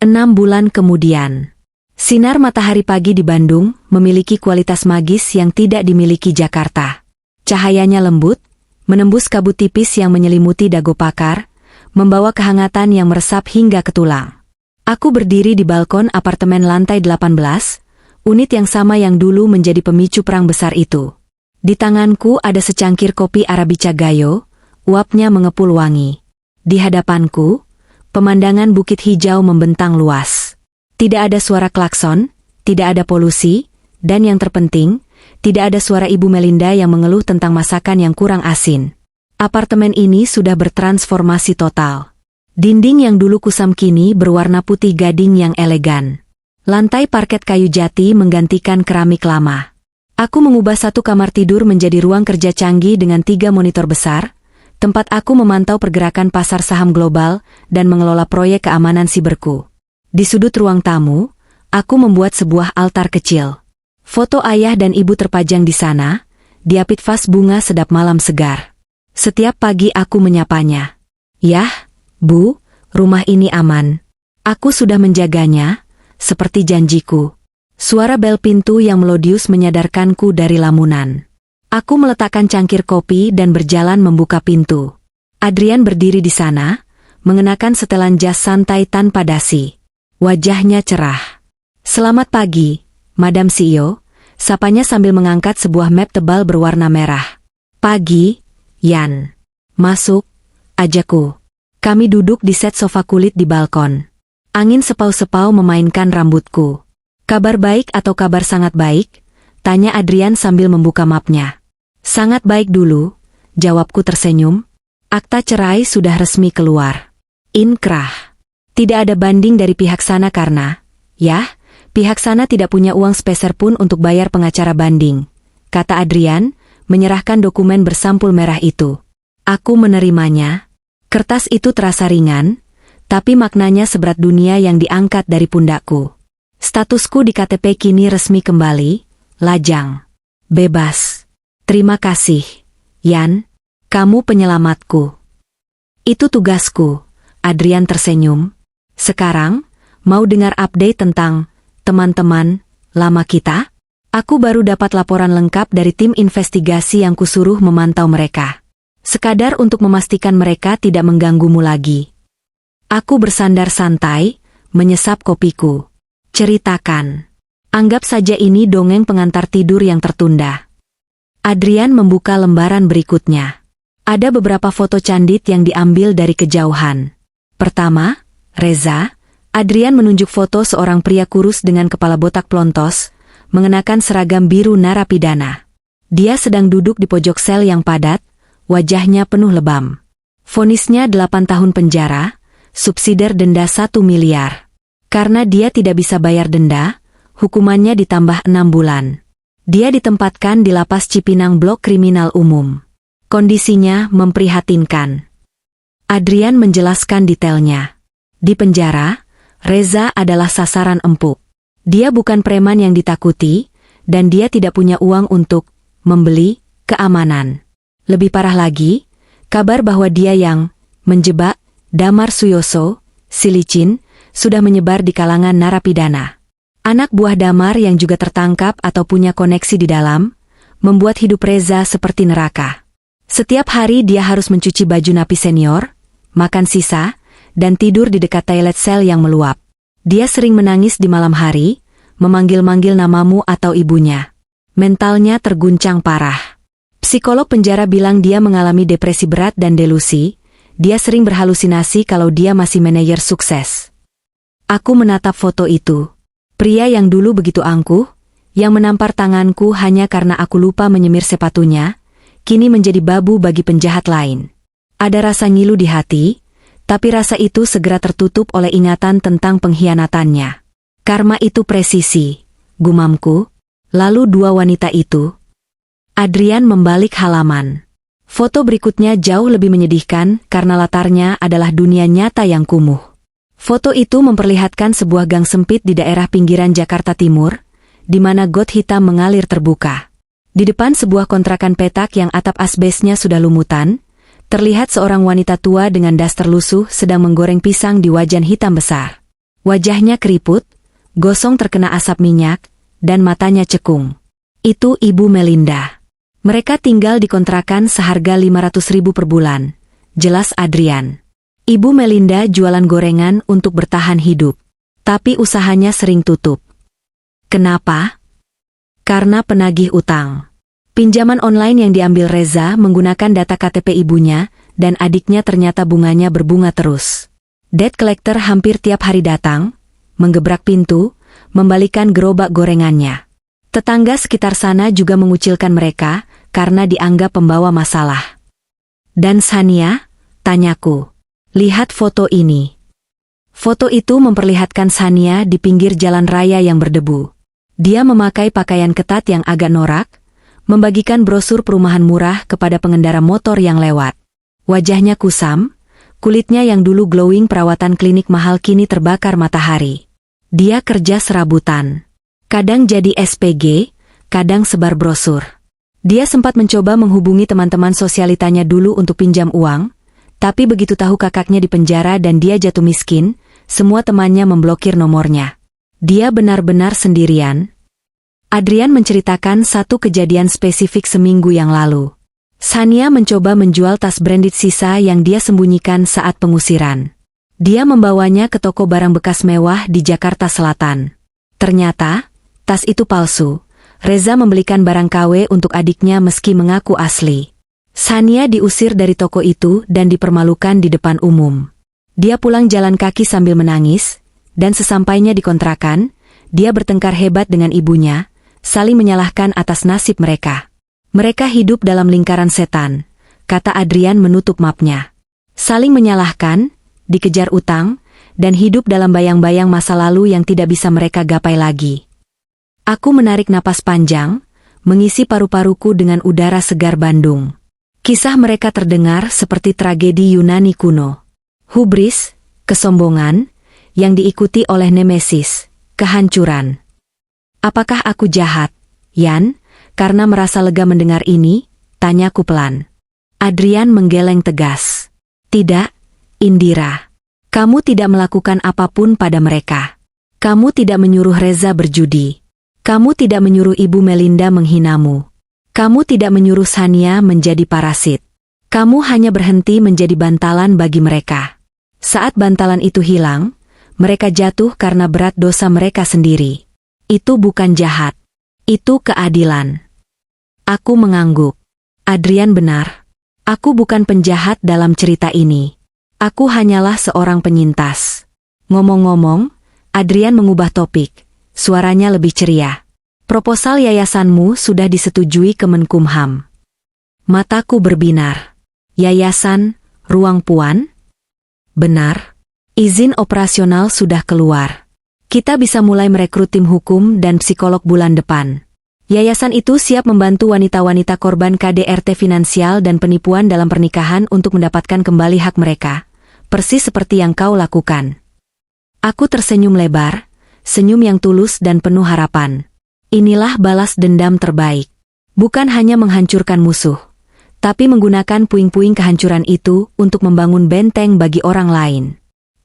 A: 6 bulan kemudian. Sinar matahari pagi di Bandung memiliki kualitas magis yang tidak dimiliki Jakarta. Cahayanya lembut, menembus kabut tipis yang menyelimuti dagu pakar, membawa kehangatan yang meresap hingga ke tulang. Aku berdiri di balkon apartemen lantai 18, unit yang sama yang dulu menjadi pemicu perang besar itu. Di tanganku ada secangkir kopi Arabica Gayo, uapnya mengepul wangi. Di hadapanku, pemandangan bukit hijau membentang luas. Tidak ada suara klakson, tidak ada polusi, dan yang terpenting, tidak ada suara Ibu Melinda yang mengeluh tentang masakan yang kurang asin. Apartemen ini sudah bertransformasi total. Dinding yang dulu kusam kini berwarna putih gading yang elegan. Lantai parket kayu jati menggantikan keramik lama. Aku mengubah satu kamar tidur menjadi ruang kerja canggih dengan 3 monitor besar, tempat aku memantau pergerakan pasar saham global dan mengelola proyek keamanan siberku. Di sudut ruang tamu, aku membuat sebuah altar kecil. Foto ayah dan ibu terpajang di sana, diapit vas bunga sedap malam segar. Setiap pagi aku menyapanya. Yah, Bu, rumah ini aman. Aku sudah menjaganya, seperti janjiku. Suara bel pintu yang melodius menyadarkanku dari lamunan. Aku meletakkan cangkir kopi dan berjalan membuka pintu. Adrian berdiri di sana, mengenakan setelan jas santai tanpa dasi. Wajahnya cerah. Selamat pagi, Madam CEO, sapanya sambil mengangkat sebuah map tebal berwarna merah. Pagi, Yan. Masuk, ajakku. Kami duduk di set sofa kulit di balkon. Angin sepau-sepau memainkan rambutku. Kabar baik atau kabar sangat baik? Tanya Adrian sambil membuka mapnya. Sangat baik dulu, jawabku tersenyum. Akta cerai sudah resmi keluar. Inkrah. Tidak ada banding dari pihak sana karena, pihak sana tidak punya uang sepeser pun untuk bayar pengacara banding, kata Adrian, menyerahkan dokumen bersampul merah itu. Aku menerimanya. Kertas itu terasa ringan, tapi maknanya seberat dunia yang diangkat dari pundakku. Statusku di KTP kini resmi kembali, lajang. Bebas. Terima kasih, Yan. Kamu penyelamatku. Itu tugasku, Adrian tersenyum. Sekarang, mau dengar update tentang teman-teman lama kita? Aku baru dapat laporan lengkap dari tim investigasi yang kusuruh memantau mereka. Sekadar untuk memastikan mereka tidak mengganggumu lagi. Aku bersandar santai, menyesap kopiku. Ceritakan. Anggap saja ini dongeng pengantar tidur yang tertunda. Adrian membuka lembaran berikutnya. Ada beberapa foto candid yang diambil dari kejauhan. Pertama, Reza. Adrian menunjuk foto seorang pria kurus dengan kepala botak plontos, mengenakan seragam biru narapidana. Dia sedang duduk di pojok sel yang padat, wajahnya penuh lebam. Vonisnya 8 tahun penjara, subsidiar denda 1 miliar. Karena dia tidak bisa bayar denda, hukumannya ditambah 6 bulan. Dia ditempatkan di lapas Cipinang Blok Kriminal Umum. Kondisinya memprihatinkan. Adrian menjelaskan detailnya. Di penjara, Reza adalah sasaran empuk. Dia bukan preman yang ditakuti, dan dia tidak punya uang untuk membeli keamanan. Lebih parah lagi, kabar bahwa dia yang menjebak Damar Suyoso, si licin, sudah menyebar di kalangan narapidana. Anak buah Damar yang juga tertangkap atau punya koneksi di dalam, membuat hidup Reza seperti neraka. Setiap hari dia harus mencuci baju napi senior, makan sisa, dan tidur di dekat toilet sel yang meluap. Dia sering menangis di malam hari, memanggil-manggil namamu atau ibunya. Mentalnya terguncang parah. Psikolog penjara bilang dia mengalami depresi berat dan delusi. Dia sering berhalusinasi kalau dia masih manajer sukses. Aku menatap foto itu. Pria yang dulu begitu angkuh, yang menampar tanganku hanya karena aku lupa menyemir sepatunya, kini menjadi babu bagi penjahat lain. Ada rasa ngilu di hati, tapi rasa itu segera tertutup oleh ingatan tentang pengkhianatannya. Karma itu presisi, gumamku. Lalu 2 wanita itu. Adrian membalik halaman. Foto berikutnya jauh lebih menyedihkan karena latarnya adalah dunia nyata yang kumuh. Foto itu memperlihatkan sebuah gang sempit di daerah pinggiran Jakarta Timur, di mana got hitam mengalir terbuka. Di depan sebuah kontrakan petak yang atap asbesnya sudah lumutan, terlihat seorang wanita tua dengan daster lusuh sedang menggoreng pisang di wajan hitam besar. Wajahnya keriput, gosong terkena asap minyak, dan matanya cekung. Itu Ibu Melinda. Mereka tinggal di kontrakan seharga 500.000 per bulan, jelas Adrian. Ibu Melinda jualan gorengan untuk bertahan hidup. Tapi usahanya sering tutup. Kenapa? Karena penagih utang. Pinjaman online yang diambil Reza menggunakan data KTP ibunya, dan adiknya ternyata bunganya berbunga terus. Debt collector hampir tiap hari datang, menggebrak pintu, membalikan gerobak gorengannya. Tetangga sekitar sana juga mengucilkan mereka, karena dianggap pembawa masalah. Dan Sania? Tanyaku. Lihat foto ini. Foto itu memperlihatkan Sania di pinggir jalan raya yang berdebu. Dia memakai pakaian ketat yang agak norak, membagikan brosur perumahan murah kepada pengendara motor yang lewat. Wajahnya kusam, kulitnya yang dulu glowing perawatan klinik mahal kini terbakar matahari. Dia kerja serabutan. Kadang jadi SPG, kadang sebar brosur. Dia sempat mencoba menghubungi teman-teman sosialitanya dulu untuk pinjam uang, tapi begitu tahu kakaknya di penjara dan dia jatuh miskin, semua temannya memblokir nomornya. Dia benar-benar sendirian. Adrian menceritakan satu kejadian spesifik seminggu yang lalu. Sania mencoba menjual tas branded sisa yang dia sembunyikan saat pengusiran. Dia membawanya ke toko barang bekas mewah di Jakarta Selatan. Ternyata, tas itu palsu. Reza membelikan barang KW untuk adiknya meski mengaku asli. Sania diusir dari toko itu dan dipermalukan di depan umum. Dia pulang jalan kaki sambil menangis, dan sesampainya di kontrakan, dia bertengkar hebat dengan ibunya, saling menyalahkan atas nasib mereka. Mereka hidup dalam lingkaran setan, kata Adrian menutup mapnya. Saling menyalahkan, dikejar utang, dan hidup dalam bayang-bayang masa lalu yang tidak bisa mereka gapai lagi. Aku menarik napas panjang, mengisi paru-paruku dengan udara segar Bandung. Kisah mereka terdengar seperti tragedi Yunani kuno. Hubris, kesombongan, yang diikuti oleh nemesis, kehancuran. Apakah aku jahat, Yan? Karena merasa lega mendengar ini, tanyaku pelan. Adrian menggeleng tegas. Tidak, Indira, kamu tidak melakukan apapun pada mereka. Kamu tidak menyuruh Reza berjudi. Kamu tidak menyuruh Ibu Melinda menghinamu. Kamu tidak menyuruh Sania menjadi parasit. Kamu hanya berhenti menjadi bantalan bagi mereka. Saat bantalan itu hilang, mereka jatuh karena berat dosa mereka sendiri. Itu bukan jahat. Itu keadilan. Aku mengangguk. Adrian benar. Aku bukan penjahat dalam cerita ini. Aku hanyalah seorang penyintas. Ngomong-ngomong, Adrian mengubah topik. Suaranya lebih ceria. Proposal yayasanmu sudah disetujui Kemenkumham. Mataku berbinar. Yayasan, Ruang Puan? Benar. Izin operasional sudah keluar. Kita bisa mulai merekrut tim hukum dan psikolog bulan depan. Yayasan itu siap membantu wanita-wanita korban KDRT finansial dan penipuan dalam pernikahan untuk mendapatkan kembali hak mereka, persis seperti yang kau lakukan. Aku tersenyum lebar, senyum yang tulus dan penuh harapan. Inilah balas dendam terbaik. Bukan hanya menghancurkan musuh, tapi menggunakan puing-puing kehancuran itu untuk membangun benteng bagi orang lain.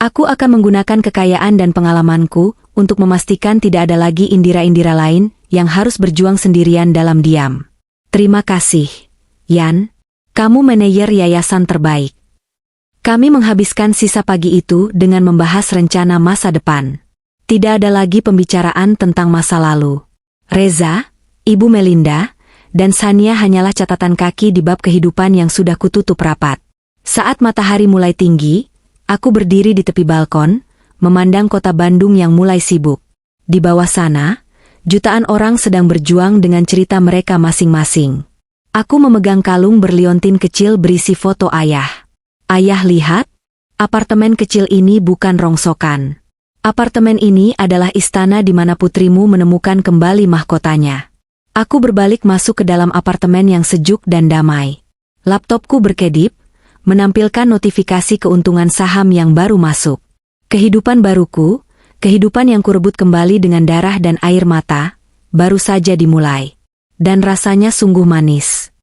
A: Aku akan menggunakan kekayaan dan pengalamanku untuk memastikan tidak ada lagi Indira-Indira lain yang harus berjuang sendirian dalam diam. Terima kasih, Yan. Kamu manajer yayasan terbaik. Kami menghabiskan sisa pagi itu dengan membahas rencana masa depan. Tidak ada lagi pembicaraan tentang masa lalu. Reza, Ibu Melinda, dan Sania hanyalah catatan kaki di bab kehidupan yang sudah kututup rapat. Saat matahari mulai tinggi, aku berdiri di tepi balkon, memandang kota Bandung yang mulai sibuk. Di bawah sana, jutaan orang sedang berjuang dengan cerita mereka masing-masing. Aku memegang kalung berliontin kecil berisi foto ayah. Ayah, lihat, apartemen kecil ini bukan rongsokan. Apartemen ini adalah istana di mana putrimu menemukan kembali mahkotanya. Aku berbalik masuk ke dalam apartemen yang sejuk dan damai. Laptopku berkedip, menampilkan notifikasi keuntungan saham yang baru masuk. Kehidupan baruku, kehidupan yang kurebut kembali dengan darah dan air mata, baru saja dimulai. Dan rasanya sungguh manis.